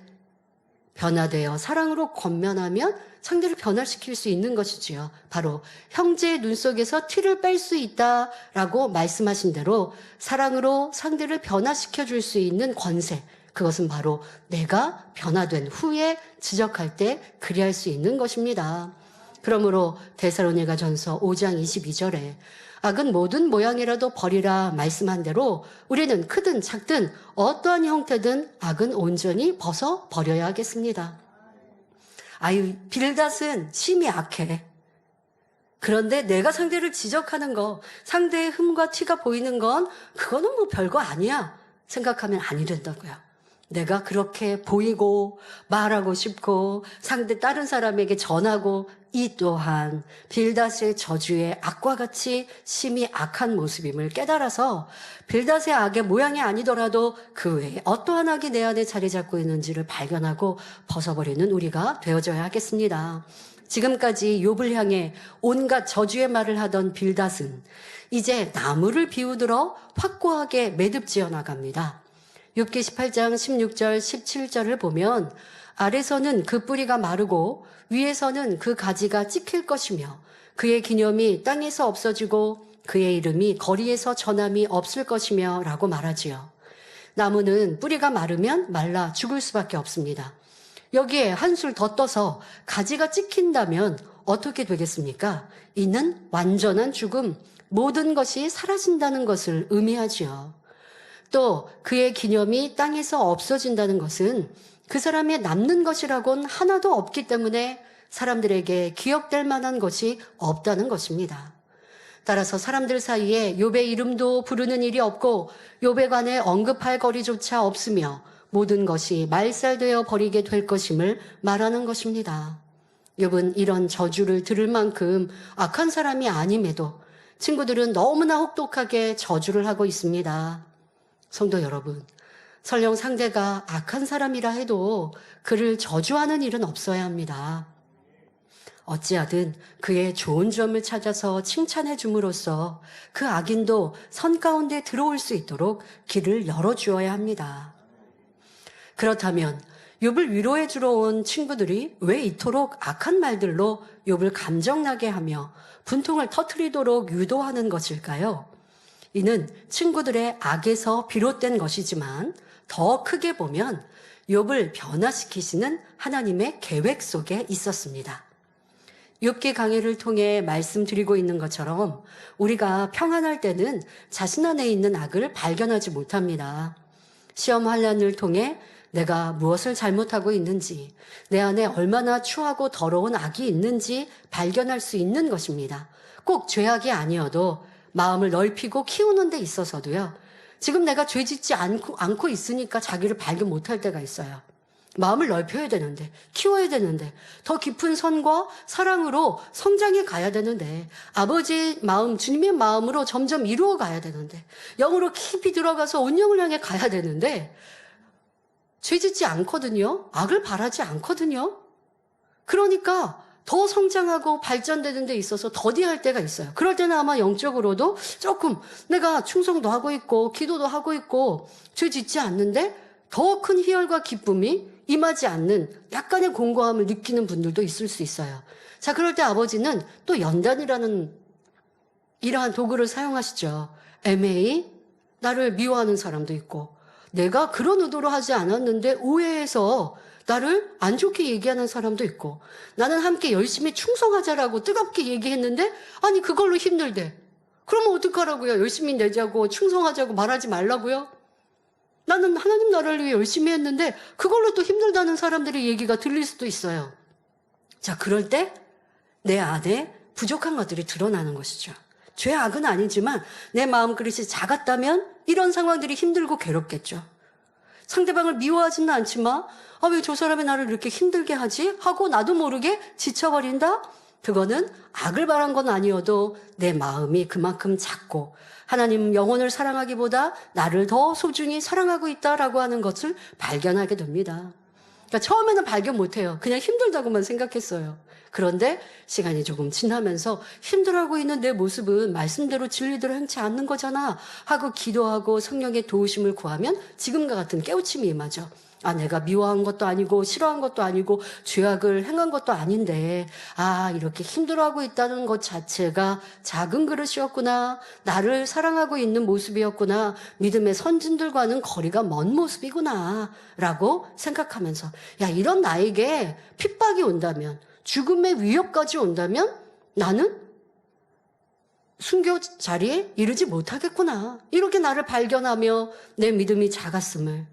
변화되어 사랑으로 권면하면 상대를 변화시킬 수 있는 것이지요. 바로 형제의 눈 속에서 티를 뺄 수 있다라고 말씀하신 대로 사랑으로 상대를 변화시켜 줄 수 있는 권세, 그것은 바로 내가 변화된 후에 지적할 때 그리할 수 있는 것입니다. 그러므로 데살로니가전서 5장 22절에 악은 모든 모양이라도 버리라 말씀한 대로 우리는 크든 작든 어떠한 형태든 악은 온전히 벗어 버려야 하겠습니다. 아유, 빌닷은 심히 악해. 그런데 내가 상대를 지적하는 거, 상대의 흠과 티가 보이는 건 그거는 뭐 별거 아니야 생각하면 아니 된다고요. 내가 그렇게 보이고 말하고 싶고 상대 다른 사람에게 전하고 이 또한 빌닷의 저주의 악과 같이 심히 악한 모습임을 깨달아서 빌닷의 악의 모양이 아니더라도 그 외에 어떠한 악이 내 안에 자리 잡고 있는지를 발견하고 벗어버리는 우리가 되어져야 하겠습니다. 지금까지 욥을 향해 온갖 저주의 말을 하던 빌닷은 이제 나무를 비우들어 확고하게 매듭지어 나갑니다. 욥기 18장 16절 17절을 보면 아래서는 그 뿌리가 마르고 위에서는 그 가지가 찍힐 것이며 그의 기념이 땅에서 없어지고 그의 이름이 거리에서 전함이 없을 것이며 라고 말하지요. 나무는 뿌리가 마르면 말라 죽을 수밖에 없습니다. 여기에 한술 더 떠서 가지가 찍힌다면 어떻게 되겠습니까? 이는 완전한 죽음, 모든 것이 사라진다는 것을 의미하지요. 또 그의 기념이 땅에서 없어진다는 것은 그 사람의 남는 것이라곤 하나도 없기 때문에 사람들에게 기억될 만한 것이 없다는 것입니다. 따라서 사람들 사이에 욥의 이름도 부르는 일이 없고 욥에 관해 언급할 거리조차 없으며 모든 것이 말살되어 버리게 될 것임을 말하는 것입니다. 욥은 이런 저주를 들을 만큼 악한 사람이 아님에도 친구들은 너무나 혹독하게 저주를 하고 있습니다. 성도 여러분, 설령 상대가 악한 사람이라 해도 그를 저주하는 일은 없어야 합니다. 어찌하든 그의 좋은 점을 찾아서 칭찬해 줌으로써 그 악인도 선 가운데 들어올 수 있도록 길을 열어주어야 합니다. 그렇다면 욥을 위로해 주러 온 친구들이 왜 이토록 악한 말들로 욥을 감정나게 하며 분통을 터뜨리도록 유도하는 것일까요? 이는 친구들의 악에서 비롯된 것이지만 더 크게 보면 욥을 변화시키시는 하나님의 계획 속에 있었습니다. 욥기 강해를 통해 말씀드리고 있는 것처럼 우리가 평안할 때는 자신 안에 있는 악을 발견하지 못합니다. 시험 환난을 통해 내가 무엇을 잘못하고 있는지, 내 안에 얼마나 추하고 더러운 악이 있는지 발견할 수 있는 것입니다. 꼭 죄악이 아니어도 마음을 넓히고 키우는 데 있어서도요. 지금 내가 죄 짓지 않고 있으니까 자기를 발견 못할 때가 있어요. 마음을 넓혀야 되는데, 키워야 되는데, 더 깊은 선과 사랑으로 성장해 가야 되는데, 아버지의 마음, 주님의 마음으로 점점 이루어 가야 되는데, 영으로 깊이 들어가서 온영을 향해 가야 되는데, 죄 짓지 않거든요. 악을 바라지 않거든요. 그러니까 더 성장하고 발전되는 데 있어서 더디할 때가 있어요. 그럴 때는 아마 영적으로도 조금 내가 충성도 하고 있고 기도도 하고 있고 죄 짓지 않는데 더 큰 희열과 기쁨이 임하지 않는 약간의 공고함을 느끼는 분들도 있을 수 있어요. 자, 그럴 때 아버지는 또 연단이라는 이러한 도구를 사용하시죠. 애매히 나를 미워하는 사람도 있고 내가 그런 의도로 하지 않았는데 오해해서 나를 안 좋게 얘기하는 사람도 있고 나는 함께 열심히 충성하자라고 뜨겁게 얘기했는데 아니 그걸로 힘들대. 그러면 어떡하라고요? 열심히 내자고 충성하자고 말하지 말라고요? 나는 하나님 나라를 위해 열심히 했는데 그걸로 또 힘들다는 사람들의 얘기가 들릴 수도 있어요. 자, 그럴 때 내 안에 부족한 것들이 드러나는 것이죠. 죄악은 아니지만 내 마음그릇이 작았다면 이런 상황들이 힘들고 괴롭겠죠. 상대방을 미워하지는 않지만 아, 왜 저 사람이 나를 이렇게 힘들게 하지? 하고 나도 모르게 지쳐버린다? 그거는 악을 바란 건 아니어도 내 마음이 그만큼 작고 하나님 영혼을 사랑하기보다 나를 더 소중히 사랑하고 있다라고 하는 것을 발견하게 됩니다. 그러니까 처음에는 발견 못해요. 그냥 힘들다고만 생각했어요. 그런데 시간이 조금 지나면서 힘들어하고 있는 내 모습은 말씀대로 진리대로 행치 않는 거잖아 하고 기도하고 성령의 도우심을 구하면 지금과 같은 깨우침이 임하죠. 아, 내가 미워한 것도 아니고 싫어한 것도 아니고 죄악을 행한 것도 아닌데 아, 이렇게 힘들어하고 있다는 것 자체가 작은 그릇이었구나. 나를 사랑하고 있는 모습이었구나. 믿음의 선진들과는 거리가 먼 모습이구나 라고 생각하면서 야, 이런 나에게 핍박이 온다면 죽음의 위협까지 온다면 나는 순교 자리에 이르지 못하겠구나. 이렇게 나를 발견하며 내 믿음이 작았음을,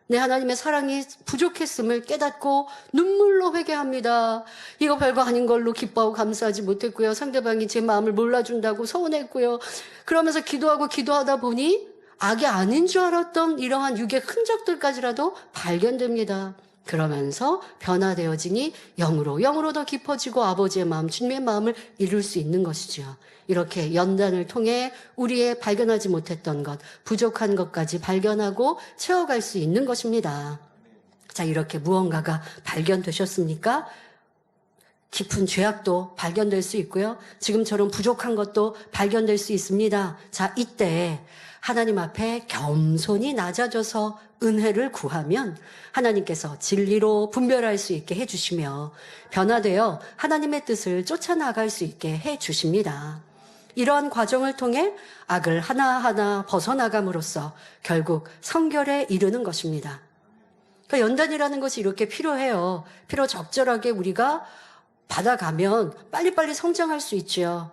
내 하나님의 사랑이 부족했음을 깨닫고 눈물로 회개합니다. 이거 별거 아닌 걸로 기뻐하고 감사하지 못했고요. 상대방이 제 마음을 몰라준다고 서운했고요. 그러면서 기도하다 보니 악이 아닌 줄 알았던 이러한 육의 흔적들까지라도 발견됩니다. 그러면서 변화되어지니 영으로 더 깊어지고 아버지의 마음, 주님의 마음을 이룰 수 있는 것이죠. 이렇게 연단을 통해 우리의 발견하지 못했던 것, 부족한 것까지 발견하고 채워갈 수 있는 것입니다. 자, 이렇게 무언가가 발견되셨습니까? 깊은 죄악도 발견될 수 있고요. 지금처럼 부족한 것도 발견될 수 있습니다. 자, 이때 하나님 앞에 겸손히 낮아져서 은혜를 구하면 하나님께서 진리로 분별할 수 있게 해주시며 변화되어 하나님의 뜻을 쫓아나갈 수 있게 해주십니다. 이러한 과정을 통해 악을 하나하나 벗어나감으로써 결국 성결에 이르는 것입니다. 그러니까 연단이라는 것이 이렇게 필요해요. 필요 적절하게 우리가 받아가면 빨리빨리 성장할 수 있죠.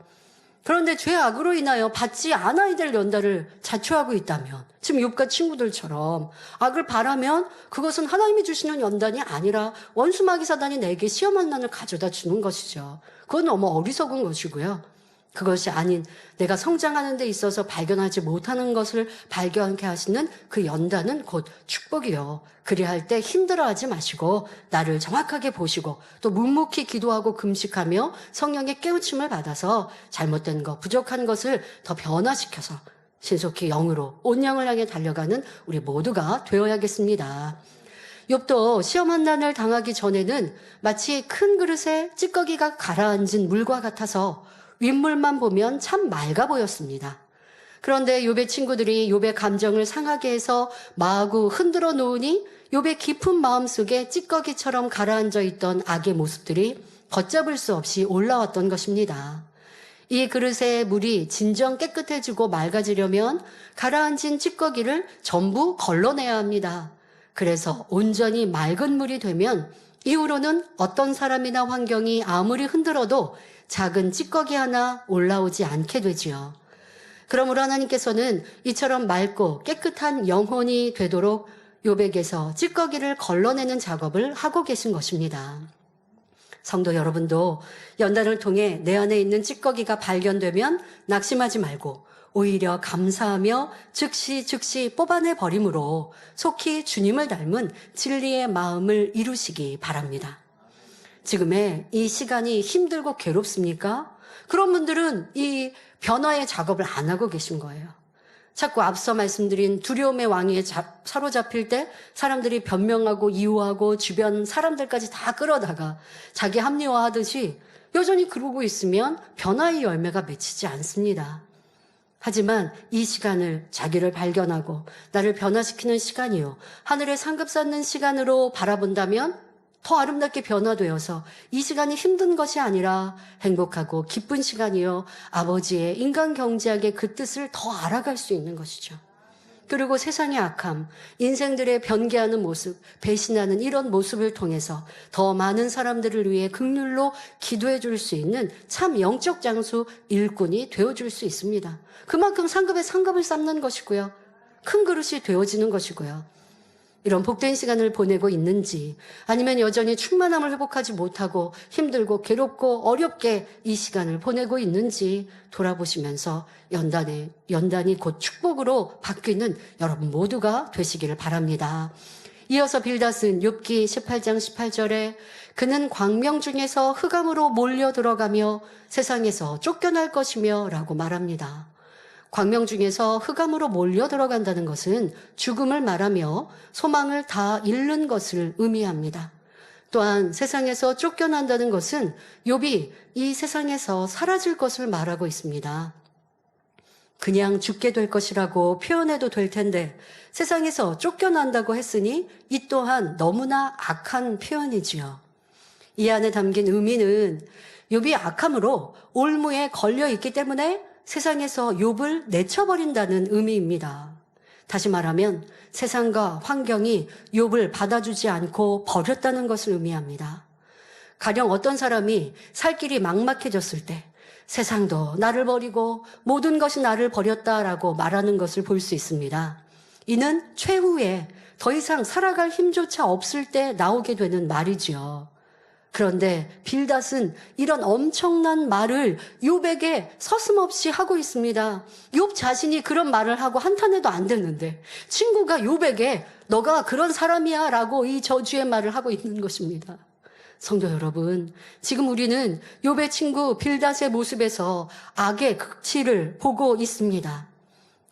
그런데 죄악으로 인하여 받지 않아야 될 연단을 자초하고 있다면, 지금 욥과 친구들처럼 악을 바라면 그것은 하나님이 주시는 연단이 아니라 원수 마귀 사단이 내게 시험한 난을 가져다 주는 것이죠. 그건 너무 어리석은 것이고요. 그것이 아닌 내가 성장하는 데 있어서 발견하지 못하는 것을 발견하게 하시는 그 연단은 곧 축복이요. 그리할 때 힘들어하지 마시고 나를 정확하게 보시고 또 묵묵히 기도하고 금식하며 성령의 깨우침을 받아서 잘못된 것, 부족한 것을 더 변화시켜서 신속히 영으로 온영을 향해 달려가는 우리 모두가 되어야겠습니다. 욥도 시험한 난을 당하기 전에는 마치 큰 그릇에 찌꺼기가 가라앉은 물과 같아서 윗물만 보면 참 맑아 보였습니다. 그런데 욥의 친구들이 욥의 감정을 상하게 해서 마구 흔들어 놓으니 욥의 깊은 마음속에 찌꺼기처럼 가라앉아 있던 악의 모습들이 걷잡을 수 없이 올라왔던 것입니다. 이 그릇의 물이 진정 깨끗해지고 맑아지려면 가라앉은 찌꺼기를 전부 걸러내야 합니다. 그래서 온전히 맑은 물이 되면 이후로는 어떤 사람이나 환경이 아무리 흔들어도 작은 찌꺼기 하나 올라오지 않게 되지요. 그러므로 하나님께서는 이처럼 맑고 깨끗한 영혼이 되도록 욥에게서 찌꺼기를 걸러내는 작업을 하고 계신 것입니다. 성도 여러분도 연단을 통해 내 안에 있는 찌꺼기가 발견되면 낙심하지 말고 오히려 감사하며 즉시 뽑아내 버림으로 속히 주님을 닮은 진리의 마음을 이루시기 바랍니다. 지금의 이 시간이 힘들고 괴롭습니까? 그런 분들은 이 변화의 작업을 안 하고 계신 거예요. 자꾸 앞서 말씀드린 두려움의 왕위에 사로잡힐 때 사람들이 변명하고 이유하고 주변 사람들까지 다 끌어다가 자기 합리화하듯이 여전히 그러고 있으면 변화의 열매가 맺히지 않습니다. 하지만 이 시간을 자기를 발견하고 나를 변화시키는 시간이요, 하늘에 상급 쌓는 시간으로 바라본다면 더 아름답게 변화되어서 이 시간이 힘든 것이 아니라 행복하고 기쁜 시간이요, 아버지의 인간 경제학의 그 뜻을 더 알아갈 수 있는 것이죠. 그리고 세상의 악함, 인생들의 변개하는 모습, 배신하는 이런 모습을 통해서 더 많은 사람들을 위해 긍휼로 기도해 줄 수 있는 참 영적 장수 일꾼이 되어줄 수 있습니다. 그만큼 상급에 상급을 쌓는 것이고요, 큰 그릇이 되어지는 것이고요. 이런 복된 시간을 보내고 있는지, 아니면 여전히 충만함을 회복하지 못하고 힘들고 괴롭고 어렵게 이 시간을 보내고 있는지 돌아보시면서 연단이 곧 축복으로 바뀌는 여러분 모두가 되시기를 바랍니다. 이어서 빌닷은 욥기 18장 18절에 그는 광명 중에서 흑암으로 몰려 들어가며 세상에서 쫓겨날 것이며 라고 말합니다. 광명 중에서 흑암으로 몰려 들어간다는 것은 죽음을 말하며 소망을 다 잃는 것을 의미합니다. 또한 세상에서 쫓겨난다는 것은 욥이 이 세상에서 사라질 것을 말하고 있습니다. 그냥 죽게 될 것이라고 표현해도 될 텐데 세상에서 쫓겨난다고 했으니 이 또한 너무나 악한 표현이지요. 이 안에 담긴 의미는 욥이 악함으로 올무에 걸려 있기 때문에 세상에서 욥을 내쳐버린다는 의미입니다. 다시 말하면 세상과 환경이 욥을 받아주지 않고 버렸다는 것을 의미합니다. 가령 어떤 사람이 살 길이 막막해졌을 때, 세상도 나를 버리고 모든 것이 나를 버렸다라고 말하는 것을 볼 수 있습니다. 이는 최후에 더 이상 살아갈 힘조차 없을 때 나오게 되는 말이지요. 그런데 빌닷은 이런 엄청난 말을 욥에게 서슴없이 하고 있습니다. 욥 자신이 그런 말을 하고 한탄해도 안 됐는데 친구가 욥에게 너가 그런 사람이야 라고 이 저주의 말을 하고 있는 것입니다. 성도 여러분, 지금 우리는 욥의 친구 빌닷의 모습에서 악의 극치를 보고 있습니다.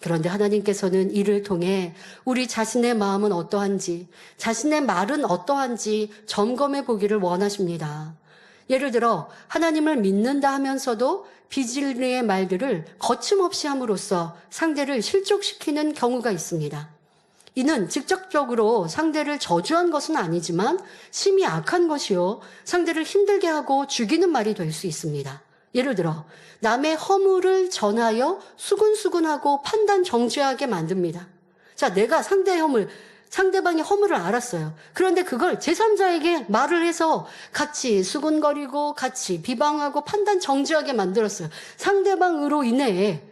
그런데 하나님께서는 이를 통해 우리 자신의 마음은 어떠한지, 자신의 말은 어떠한지 점검해 보기를 원하십니다. 예를 들어 하나님을 믿는다 하면서도 비진리의 말들을 거침없이 함으로써 상대를 실족시키는 경우가 있습니다. 이는 직접적으로 상대를 저주한 것은 아니지만 심히 악한 것이요 상대를 힘들게 하고 죽이는 말이 될 수 있습니다. 예를 들어 남의 허물을 전하여 수근수근하고 판단 정죄하게 만듭니다. 자, 내가 상대방의 허물을 알았어요. 그런데 그걸 제3자에게 말을 해서 같이 수근거리고 같이 비방하고 판단 정죄하게 만들었어요. 상대방으로 인해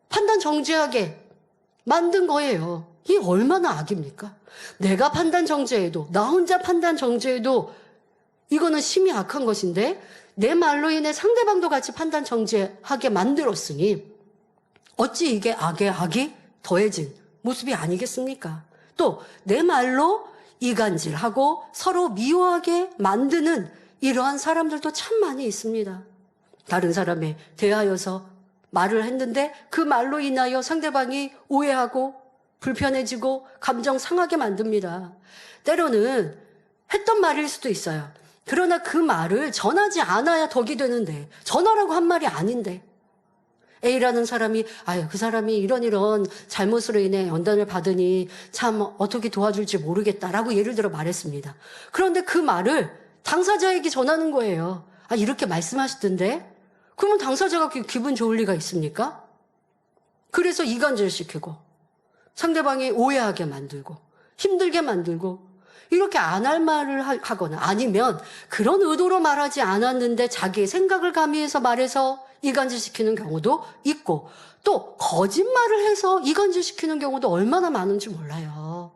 판단 정죄하게 만든 거예요. 이게 얼마나 악입니까? 내가 판단 정죄해도, 나 혼자 판단 정죄해도 이거는 심히 악한 것인데 내 말로 인해 상대방도 같이 판단 정죄하게 만들었으니 어찌 이게 악의 악이 더해진 모습이 아니겠습니까? 또 내 말로 이간질하고 서로 미워하게 만드는 이러한 사람들도 참 많이 있습니다. 다른 사람에 대하여서 말을 했는데 그 말로 인하여 상대방이 오해하고 불편해지고 감정 상하게 만듭니다. 때로는 했던 말일 수도 있어요. 그러나 그 말을 전하지 않아야 덕이 되는데 전하라고 한 말이 아닌데 A라는 사람이 그 사람이 이런 잘못으로 인해 연단을 받으니 참 어떻게 도와줄지 모르겠다라고 예를 들어 말했습니다. 그런데 그 말을 당사자에게 전하는 거예요. 이렇게 말씀하시던데 그러면 당사자가 기분 좋을 리가 있습니까? 그래서 이간질시키고 상대방이 오해하게 만들고 힘들게 만들고 이렇게 안 할 말을 하거나 아니면 그런 의도로 말하지 않았는데 자기의 생각을 가미해서 말해서 이간질시키는 경우도 있고 또 거짓말을 해서 이간질시키는 경우도 얼마나 많은지 몰라요.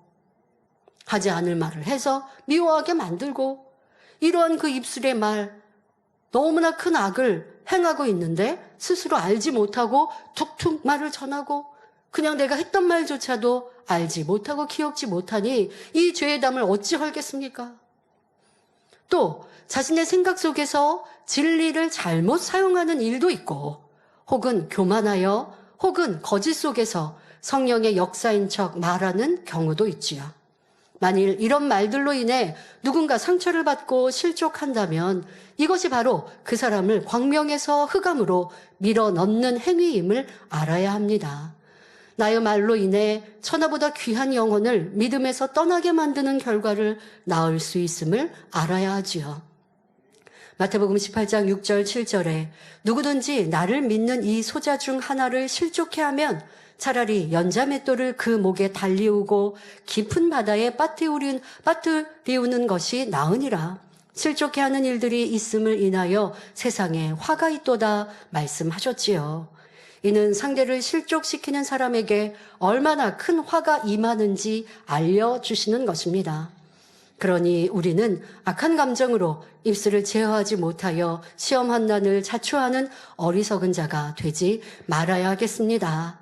하지 않을 말을 해서 미워하게 만들고 이러한 그 입술의 말 너무나 큰 악을 행하고 있는데 스스로 알지 못하고 툭툭 말을 전하고 그냥 내가 했던 말조차도 알지 못하고 기억지 못하니 이 죄의 담을 어찌 헐겠습니까? 또 자신의 생각 속에서 진리를 잘못 사용하는 일도 있고 혹은 교만하여 혹은 거짓 속에서 성령의 역사인 척 말하는 경우도 있지요. 만일 이런 말들로 인해 누군가 상처를 받고 실족한다면 이것이 바로 그 사람을 광명에서 흑암으로 밀어넣는 행위임을 알아야 합니다. 나의 말로 인해 천하보다 귀한 영혼을 믿음에서 떠나게 만드는 결과를 낳을 수 있음을 알아야 하지요. 마태복음 18장 6절 7절에 누구든지 나를 믿는 이 소자 중 하나를 실족해 하면 차라리 연자맷돌을 그 목에 달리우고 깊은 바다에 빠뜨리우는 것이 나으니라. 실족해 하는 일들이 있음을 인하여 세상에 화가 있도다 말씀하셨지요. 이는 상대를 실족시키는 사람에게 얼마나 큰 화가 임하는지 알려주시는 것입니다. 그러니 우리는 악한 감정으로 입술을 제어하지 못하여 시험한난을 자초하는 어리석은 자가 되지 말아야 하겠습니다.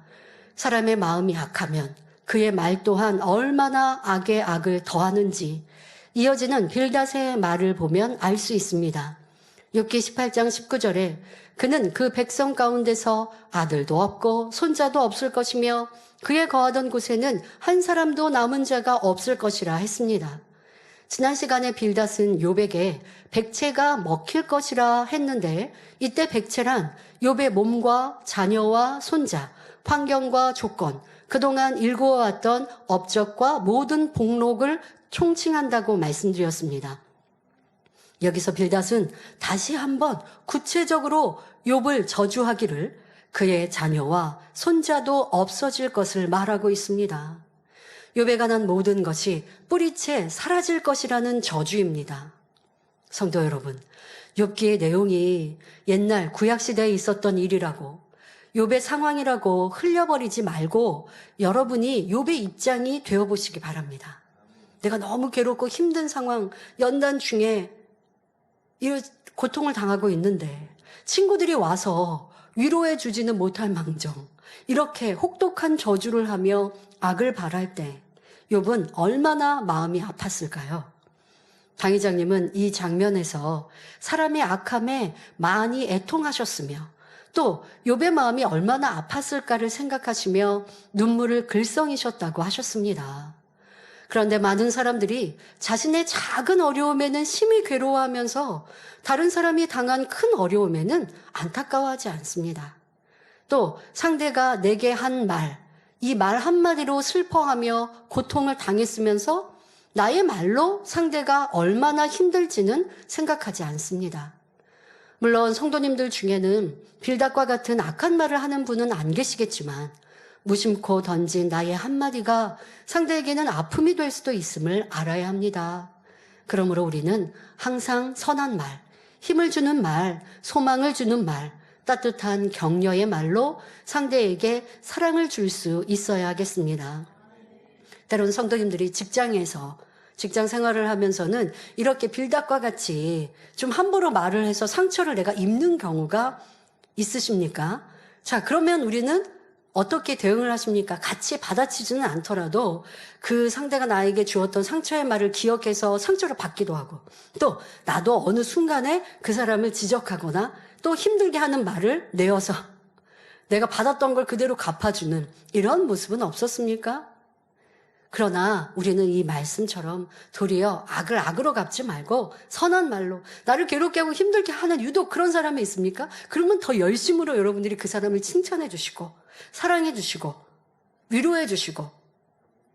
사람의 마음이 악하면 그의 말 또한 얼마나 악의 악을 더하는지 이어지는 빌닷의 말을 보면 알 수 있습니다. 욥기 18장 19절에 그는 그 백성 가운데서 아들도 없고 손자도 없을 것이며 그의 거하던 곳에는 한 사람도 남은 자가 없을 것이라 했습니다. 지난 시간에 빌닷은 욥에게 백체가 먹힐 것이라 했는데 이때 백체란 욥의 몸과 자녀와 손자, 환경과 조건, 그동안 일구어왔던 업적과 모든 복록을 총칭한다고 말씀드렸습니다. 여기서 빌닷은 다시 한번 구체적으로 욥을 저주하기를 그의 자녀와 손자도 없어질 것을 말하고 있습니다. 욥에 관한 모든 것이 뿌리채 사라질 것이라는 저주입니다. 성도 여러분, 욥기의 내용이 옛날 구약 시대에 있었던 일이라고, 욥의 상황이라고 흘려버리지 말고 여러분이 욥의 입장이 되어보시기 바랍니다. 내가 너무 괴롭고 힘든 상황, 연단 중에 이런 고통을 당하고 있는데 친구들이 와서 위로해 주지는 못할 망정, 이렇게 혹독한 저주를 하며 악을 바랄 때 욥은 얼마나 마음이 아팠을까요? 당 회장님은 이 장면에서 사람의 악함에 많이 애통하셨으며 또 욥의 마음이 얼마나 아팠을까를 생각하시며 눈물을 글썽이셨다고 하셨습니다. 그런데 많은 사람들이 자신의 작은 어려움에는 심히 괴로워하면서 다른 사람이 당한 큰 어려움에는 안타까워하지 않습니다. 또 상대가 내게 한 말, 이 말 한마디로 슬퍼하며 고통을 당했으면서 나의 말로 상대가 얼마나 힘들지는 생각하지 않습니다. 물론 성도님들 중에는 빌닷과 같은 악한 말을 하는 분은 안 계시겠지만 무심코 던진 나의 한마디가 상대에게는 아픔이 될 수도 있음을 알아야 합니다. 그러므로 우리는 항상 선한 말, 힘을 주는 말, 소망을 주는 말, 따뜻한 격려의 말로 상대에게 사랑을 줄 수 있어야 하겠습니다. 때론 성도님들이 직장에서 직장 생활을 하면서는 이렇게 빌닷과 같이 좀 함부로 말을 해서 상처를 내가 입는 경우가 있으십니까? 자, 그러면 우리는 어떻게 대응을 하십니까? 같이 받아치지는 않더라도 그 상대가 나에게 주었던 상처의 말을 기억해서 상처를 받기도 하고 또 나도 어느 순간에 그 사람을 지적하거나 또 힘들게 하는 말을 내어서 내가 받았던 걸 그대로 갚아주는 이런 모습은 없었습니까? 그러나 우리는 이 말씀처럼 도리어 악을 악으로 갚지 말고 선한 말로 나를 괴롭게 하고 힘들게 하는 유독 그런 사람이 있습니까? 그러면 더 열심으로 여러분들이 그 사람을 칭찬해 주시고 사랑해 주시고 위로해 주시고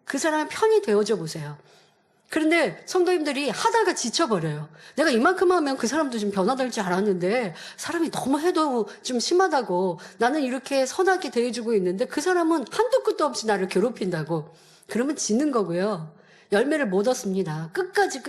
그 사람의 편이 되어줘 보세요. 그런데 성도님들이 하다가 지쳐버려요. 내가 이만큼 하면 그 사람도 좀 변화될 줄 알았는데 사람이 너무 해도 좀 심하다고 나는 이렇게 선하게 대해주고 있는데 그 사람은 한도 끝도 없이 나를 괴롭힌다고 그러면 지는 거고요. 열매를 못 얻습니다. 끝까지.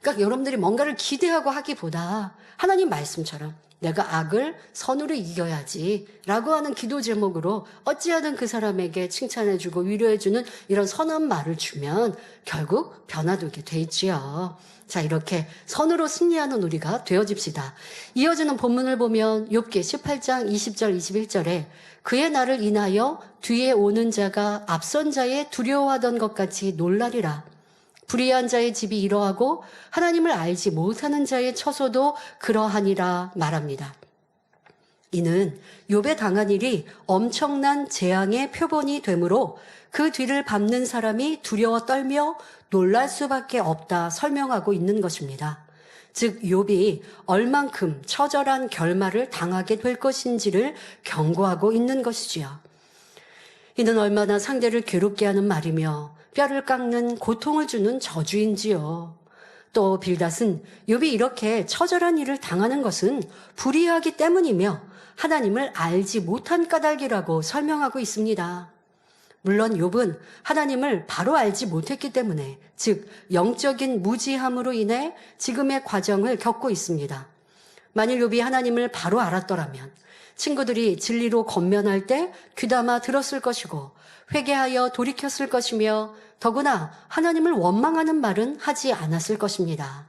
그러니까 여러분들이 뭔가를 기대하고 하기보다 하나님 말씀처럼 내가 악을 선으로 이겨야지 라고 하는 기도 제목으로 어찌하든 그 사람에게 칭찬해주고 위로해주는 이런 선한 말을 주면 결국 변화되게 돼 있지요. 자, 이렇게 선으로 승리하는 우리가 되어집시다. 이어지는 본문을 보면 욥기 18장 20절 21절에 그의 날을 인하여 뒤에 오는 자가 앞선 자의 두려워하던 것 같이 놀라리라. 불의한 자의 집이 이러하고 하나님을 알지 못하는 자의 처소도 그러하니라 말합니다. 이는 욥에 당한 일이 엄청난 재앙의 표본이 되므로 그 뒤를 밟는 사람이 두려워 떨며 놀랄 수밖에 없다 설명하고 있는 것입니다. 즉 욥이 얼만큼 처절한 결말을 당하게 될 것인지를 경고하고 있는 것이지요. 이는 얼마나 상대를 괴롭게 하는 말이며 뼈를 깎는 고통을 주는 저주인지요. 또 빌닷은 욥이 이렇게 처절한 일을 당하는 것은 불의하기 때문이며 하나님을 알지 못한 까닭이라고 설명하고 있습니다. 물론 욥은 하나님을 바로 알지 못했기 때문에 즉 영적인 무지함으로 인해 지금의 과정을 겪고 있습니다. 만일 욥이 하나님을 바로 알았더라면 친구들이 진리로 권면할 때 귀담아 들었을 것이고 회개하여 돌이켰을 것이며 더구나 하나님을 원망하는 말은 하지 않았을 것입니다.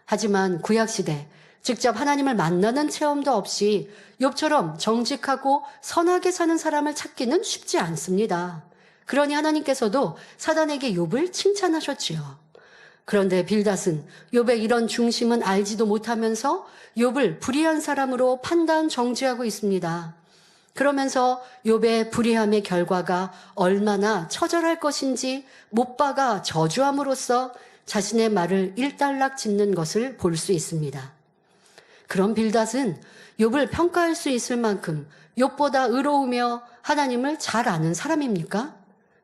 하지만 구약시대 직접 하나님을 만나는 체험도 없이 욥처럼 정직하고 선하게 사는 사람을 찾기는 쉽지 않습니다. 그러니 하나님께서도 사단에게 욥을 칭찬하셨지요. 그런데 빌닷은 욥의 이런 중심은 알지도 못하면서 욥을 불의한 사람으로 판단 정죄하고 있습니다. 그러면서 욥의 불의함의 결과가 얼마나 처절할 것인지 못 박아 저주함으로써 자신의 말을 일단락 짓는 것을 볼 수 있습니다. 그런 빌닷은 욥을 평가할 수 있을 만큼 욥보다 의로우며 하나님을 잘 아는 사람입니까?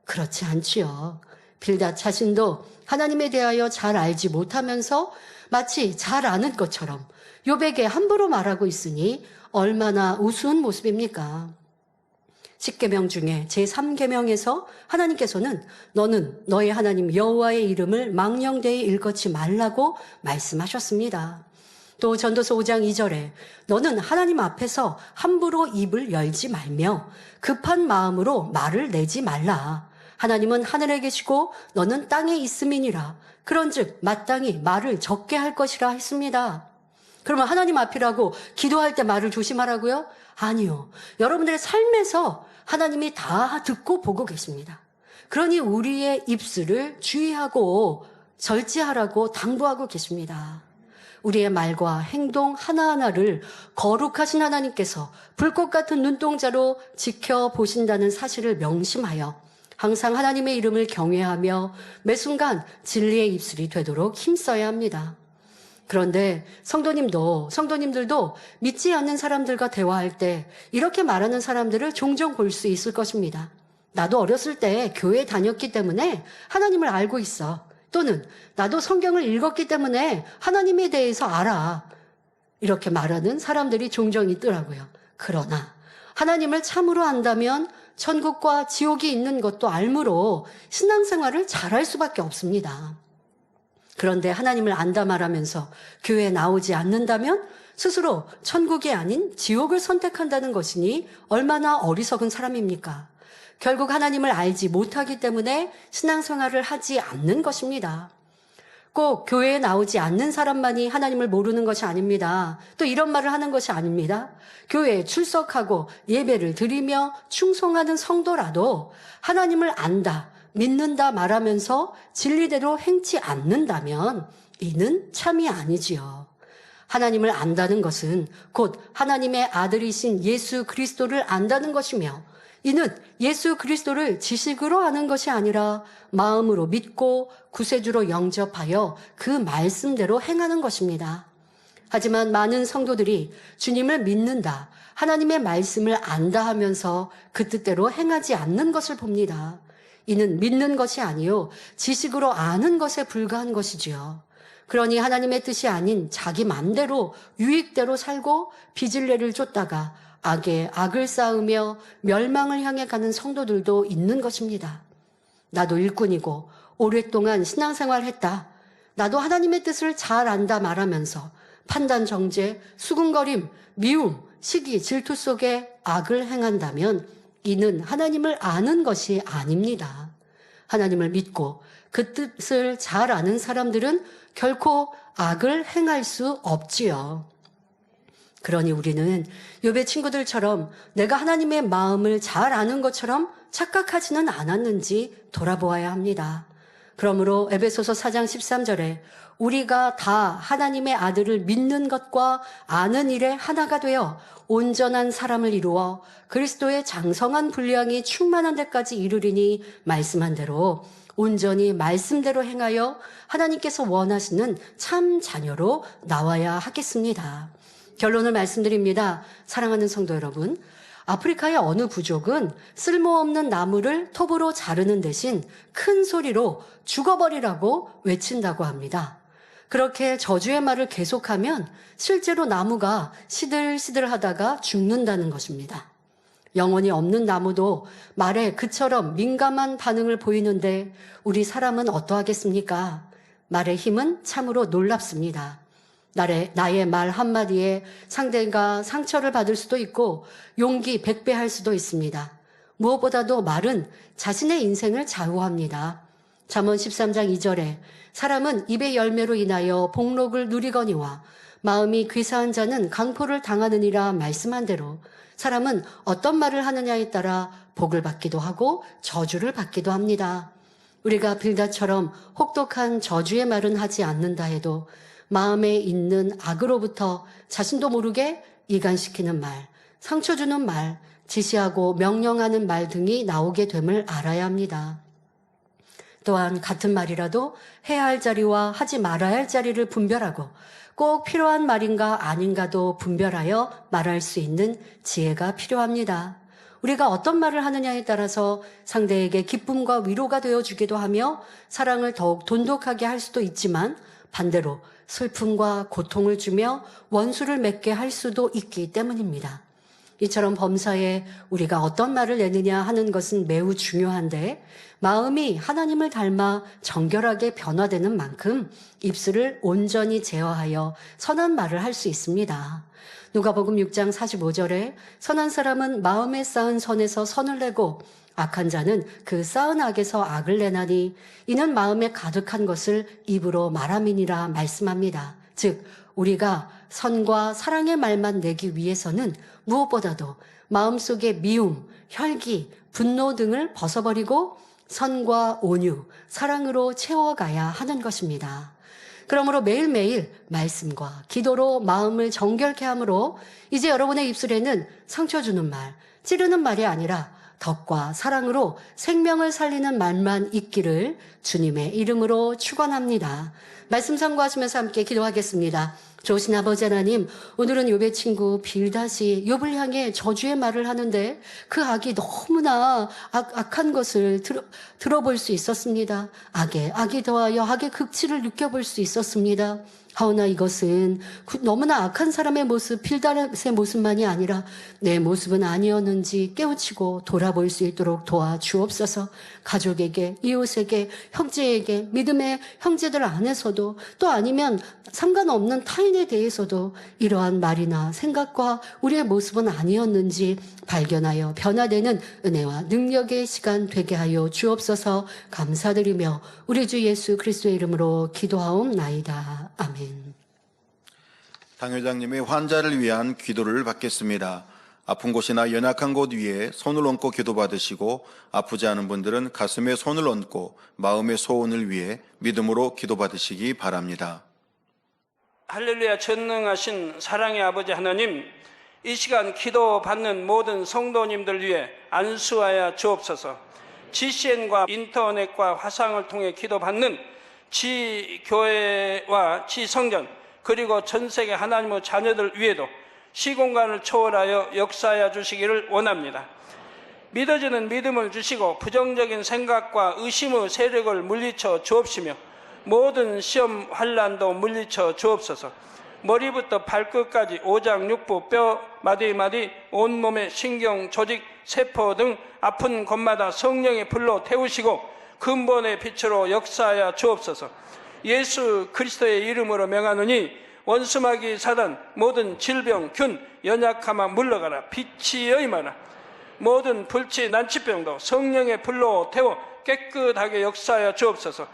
그렇지 않지요. 빌닷 자신도 하나님에 대하여 잘 알지 못하면서 마치 잘 아는 것처럼 욥에게 함부로 말하고 있으니 얼마나 우스운 모습입니까? 10계명 중에 제3계명에서 하나님께서는 너는 너의 하나님 여호와의 이름을 망령되이 일컫지 말라고 말씀하셨습니다. 또 전도서 5장 2절에 너는 하나님 앞에서 함부로 입을 열지 말며 급한 마음으로 말을 내지 말라. 하나님은 하늘에 계시고 너는 땅에 있음이니라. 그런즉 마땅히 말을 적게 할 것이라 했습니다. 그러면 하나님 앞이라고 기도할 때 말을 조심하라고요? 아니요. 여러분들의 삶에서 하나님이 다 듣고 보고 계십니다. 그러니 우리의 입술을 주의하고 절제하라고 당부하고 계십니다. 우리의 말과 행동 하나하나를 거룩하신 하나님께서 불꽃 같은 눈동자로 지켜보신다는 사실을 명심하여 항상 하나님의 이름을 경외하며 매 순간 진리의 입술이 되도록 힘써야 합니다. 그런데 성도님들도 믿지 않는 사람들과 대화할 때 이렇게 말하는 사람들을 종종 볼 수 있을 것입니다. 나도 어렸을 때 교회에 다녔기 때문에 하나님을 알고 있어. 또는 나도 성경을 읽었기 때문에 하나님에 대해서 알아. 이렇게 말하는 사람들이 종종 있더라고요. 그러나 하나님을 참으로 안다면 천국과 지옥이 있는 것도 알므로 신앙생활을 잘할 수밖에 없습니다. 그런데 하나님을 안다 말하면서 교회에 나오지 않는다면 스스로 천국이 아닌 지옥을 선택한다는 것이니 얼마나 어리석은 사람입니까? 결국 하나님을 알지 못하기 때문에 신앙생활을 하지 않는 것입니다. 꼭 교회에 나오지 않는 사람만이 하나님을 모르는 것이 아닙니다. 또 이런 말을 하는 것이 아닙니다. 교회에 출석하고 예배를 드리며 충성하는 성도라도 하나님을 안다, 믿는다 말하면서 진리대로 행치 않는다면 이는 참이 아니지요. 하나님을 안다는 것은 곧 하나님의 아들이신 예수 그리스도를 안다는 것이며 이는 예수 그리스도를 지식으로 아는 것이 아니라 마음으로 믿고 구세주로 영접하여 그 말씀대로 행하는 것입니다. 하지만 많은 성도들이 주님을 믿는다, 하나님의 말씀을 안다 하면서 그 뜻대로 행하지 않는 것을 봅니다. 이는 믿는 것이 아니요 지식으로 아는 것에 불과한 것이지요. 그러니 하나님의 뜻이 아닌 자기 맘대로 유익대로 살고 비질레를 쫓다가 악에 악을 쌓으며 멸망을 향해 가는 성도들도 있는 것입니다. 나도 일꾼이고 오랫동안 신앙생활 했다. 나도 하나님의 뜻을 잘 안다 말하면서 판단 정죄, 수군거림, 미움, 시기, 질투 속에 악을 행한다면 이는 하나님을 아는 것이 아닙니다. 하나님을 믿고 그 뜻을 잘 아는 사람들은 결코 악을 행할 수 없지요. 그러니 우리는 욥의 친구들처럼 내가 하나님의 마음을 잘 아는 것처럼 착각하지는 않았는지 돌아보아야 합니다. 그러므로 에베소서 4장 13절에 우리가 다 하나님의 아들을 믿는 것과 아는 일에 하나가 되어 온전한 사람을 이루어 그리스도의 장성한 분량이 충만한 데까지 이르리니 말씀한 대로 온전히 말씀대로 행하여 하나님께서 원하시는 참 자녀로 나와야 하겠습니다. 결론을 말씀드립니다. 사랑하는 성도 여러분, 아프리카의 어느 부족은 쓸모없는 나무를 톱으로 자르는 대신 큰 소리로 죽어버리라고 외친다고 합니다. 그렇게 저주의 말을 계속하면 실제로 나무가 시들시들하다가 죽는다는 것입니다. 영혼이 없는 나무도 말에 그처럼 민감한 반응을 보이는데 우리 사람은 어떠하겠습니까? 말의 힘은 참으로 놀랍습니다. 나의 말 한마디에 상대가 상처를 받을 수도 있고 용기 100배 할 수도 있습니다. 무엇보다도 말은 자신의 인생을 좌우합니다. 잠언 13장 2절에 사람은 입의 열매로 인하여 복록을 누리거니와 마음이 괴사한 자는 강포를 당하느니라 말씀한 대로 사람은 어떤 말을 하느냐에 따라 복을 받기도 하고 저주를 받기도 합니다. 우리가 빌닷처럼 혹독한 저주의 말은 하지 않는다 해도 마음에 있는 악으로부터 자신도 모르게 이간시키는 말, 상처 주는 말, 지시하고 명령하는 말 등이 나오게 됨을 알아야 합니다. 또한 같은 말이라도 해야 할 자리와 하지 말아야 할 자리를 분별하고 꼭 필요한 말인가 아닌가도 분별하여 말할 수 있는 지혜가 필요합니다. 우리가 어떤 말을 하느냐에 따라서 상대에게 기쁨과 위로가 되어주기도 하며 사랑을 더욱 돈독하게 할 수도 있지만 반대로 슬픔과 고통을 주며 원수를 맺게 할 수도 있기 때문입니다. 이처럼 범사에 우리가 어떤 말을 내느냐 하는 것은 매우 중요한데 마음이 하나님을 닮아 정결하게 변화되는 만큼 입술을 온전히 제어하여 선한 말을 할 수 있습니다. 누가복음 6장 45절에 선한 사람은 마음에 쌓은 선에서 선을 내고 악한 자는 그 쌓은 악에서 악을 내나니 이는 마음에 가득한 것을 입으로 말함이니라 말씀합니다. 즉 우리가 선과 사랑의 말만 내기 위해서는 무엇보다도 마음속의 미움, 혈기, 분노 등을 벗어버리고 선과 온유, 사랑으로 채워가야 하는 것입니다. 그러므로 매일매일 말씀과 기도로 마음을 정결케 함으로 이제 여러분의 입술에는 상처 주는 말, 찌르는 말이 아니라 덕과 사랑으로 생명을 살리는 말만 있기를 주님의 이름으로 축원합니다. 말씀 상고하시면서 함께 기도하겠습니다. 좋으신 아버지 하나님, 오늘은 욥의 친구 빌닷이 욥을 향해 저주의 말을 하는데 그 악이 너무나 악한 것을 들어볼 수 있었습니다. 악이 더하여 악의 극치를 느껴볼 수 있었습니다. 하오나 이것은 너무나 악한 사람의 모습, 빌닷의 모습만이 아니라 내 모습은 아니었는지 깨우치고 돌아볼 수 있도록 도와주옵소서. 가족에게, 이웃에게, 형제에게, 믿음의 형제들 안에서도 또 아니면 상관없는 타인에 대해서도 이러한 말이나 생각과 우리의 모습은 아니었는지 발견하여 변화되는 은혜와 능력의 시간 되게 하여 주옵소서. 감사드리며 우리 주 예수 그리스도의 이름으로 기도하옵나이다. 아멘. 당회장님의 환자를 위한 기도를 받겠습니다. 아픈 곳이나 연약한 곳 위에 손을 얹고 기도받으시고 아프지 않은 분들은 가슴에 손을 얹고 마음의 소원을 위해 믿음으로 기도받으시기 바랍니다. 할렐루야. 전능하신 사랑의 아버지 하나님, 이 시간 기도받는 모든 성도님들 위해 안수하여 주옵소서. GCN과 인터넷과 화상을 통해 기도받는 지교회와 지성전 그리고 전세계 하나님의 자녀들 위에도 시공간을 초월하여 역사하여 주시기를 원합니다. 믿어지는 믿음을 주시고 부정적인 생각과 의심의 세력을 물리쳐 주옵시며 모든 시험 환난도 물리쳐 주옵소서. 머리부터 발끝까지 오장육부 뼈 마디마디 온몸의 신경 조직 세포 등 아픈 곳마다 성령의 불로 태우시고 근본의 빛으로 역사하여 주옵소서. 예수 그리스도의 이름으로 명하노니 원수마귀 사단 모든 질병 균 연약함아 물러가라. 빛이 여임하라. 모든 불치 난치병도 성령의 불로 태워 깨끗하게 역사하여 주옵소서.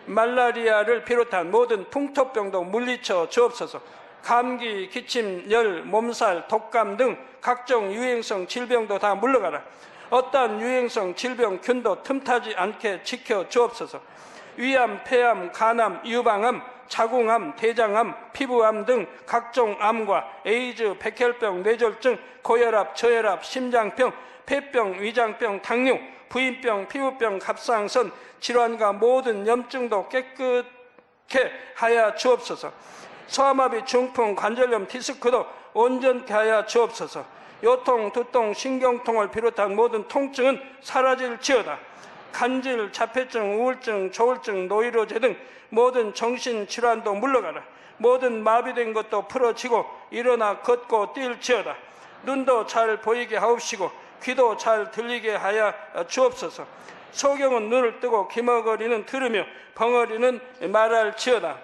말라리아를 비롯한 모든 풍토병도 물리쳐 주옵소서. 감기, 기침, 열, 몸살, 독감 등 각종 유행성 질병도 다 물러가라. 어떠한 유행성 질병 균도 틈타지 않게 지켜 주옵소서. 위암, 폐암, 간암, 유방암, 자궁암, 대장암, 피부암 등 각종 암과 에이즈, 백혈병, 뇌졸중, 고혈압, 저혈압, 심장병, 폐병, 위장병, 당뇨, 부인병, 피부병, 갑상선 질환과 모든 염증도 깨끗게 하여 주옵소서. 소아마비, 중풍, 관절염, 디스크도 온전케 하여 주옵소서. 요통, 두통, 신경통을 비롯한 모든 통증은 사라질지어다. 간질, 자폐증, 우울증, 조울증, 노이로제 등 모든 정신질환도 물러가라. 모든 마비된 것도 풀어지고 일어나 걷고 뛸지어다. 눈도 잘 보이게 하옵시고 귀도 잘 들리게 하여 주옵소서. 소경은 눈을 뜨고 기머거리는 들으며 벙어리는 말할지어다.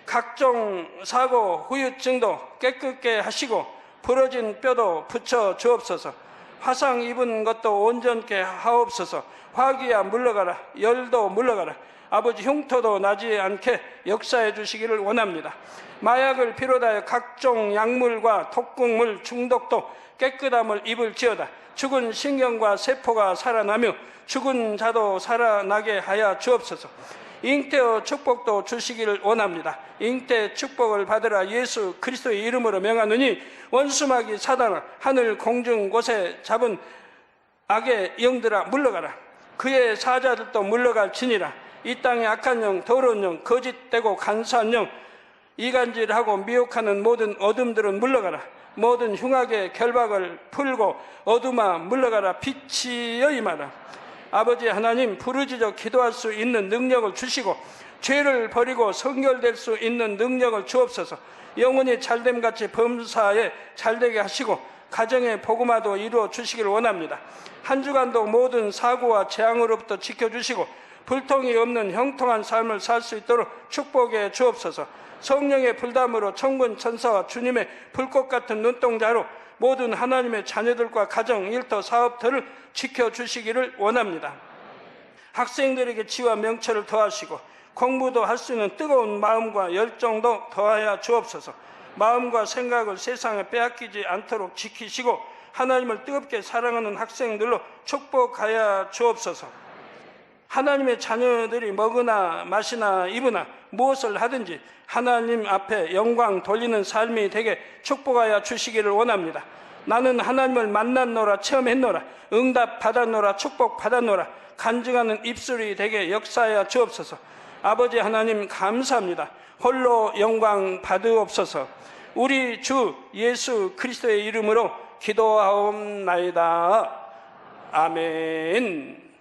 각종 사고, 후유증도 깨끗게 하시고 부러진 뼈도 붙여 주옵소서. 화상 입은 것도 온전케 하옵소서. 화기야 물러가라. 열도 물러가라. 아버지 흉터도 나지 않게 역사해 주시기를 원합니다. 마약을 비롯하여 각종 약물과 독극물 중독도 깨끗함을 입을지어다. 죽은 신경과 세포가 살아나며 죽은 자도 살아나게 하여 주옵소서. 잉태의 축복도 주시기를 원합니다. 잉태 축복을 받으라. 예수 그리스도의 이름으로 명하노니 원수마귀 사단아 하늘 공중 곳에 잡은 악의 영들아 물러가라. 그의 사자들도 물러갈지니라. 이 땅의 악한 영, 더러운 영, 거짓되고 간사한 영, 이간질하고 미혹하는 모든 어둠들은 물러가라. 모든 흉악의 결박을 풀고 어둠아 물러가라. 빛이 여임하라. 아버지 하나님, 부르짖어 기도할 수 있는 능력을 주시고 죄를 버리고 성결될 수 있는 능력을 주옵소서. 영혼이 잘됨같이 범사에 잘되게 하시고 가정의 복음화도 이루어 주시기를 원합니다. 한 주간도 모든 사고와 재앙으로부터 지켜주시고 불통이 없는 형통한 삶을 살 수 있도록 축복해 주옵소서. 성령의 불담으로 천군 천사와 주님의 불꽃 같은 눈동자로 모든 하나님의 자녀들과 가정, 일터, 사업터를 지켜주시기를 원합니다. 학생들에게 지와 명철을 더하시고 공부도 할 수 있는 뜨거운 마음과 열정도 더하여 주옵소서. 마음과 생각을 세상에 빼앗기지 않도록 지키시고 하나님을 뜨겁게 사랑하는 학생들로 축복하여 주옵소서. 하나님의 자녀들이 먹으나 마시나 입으나 무엇을 하든지 하나님 앞에 영광 돌리는 삶이 되게 축복하여 주시기를 원합니다. 나는 하나님을 만났노라, 체험했노라, 응답 받았노라, 축복 받았노라, 간증하는 입술이 되게 역사하여 주옵소서. 아버지 하나님 감사합니다. 홀로 영광 받으옵소서. 우리 주 예수 그리스도의 이름으로 기도하옵나이다. 아멘.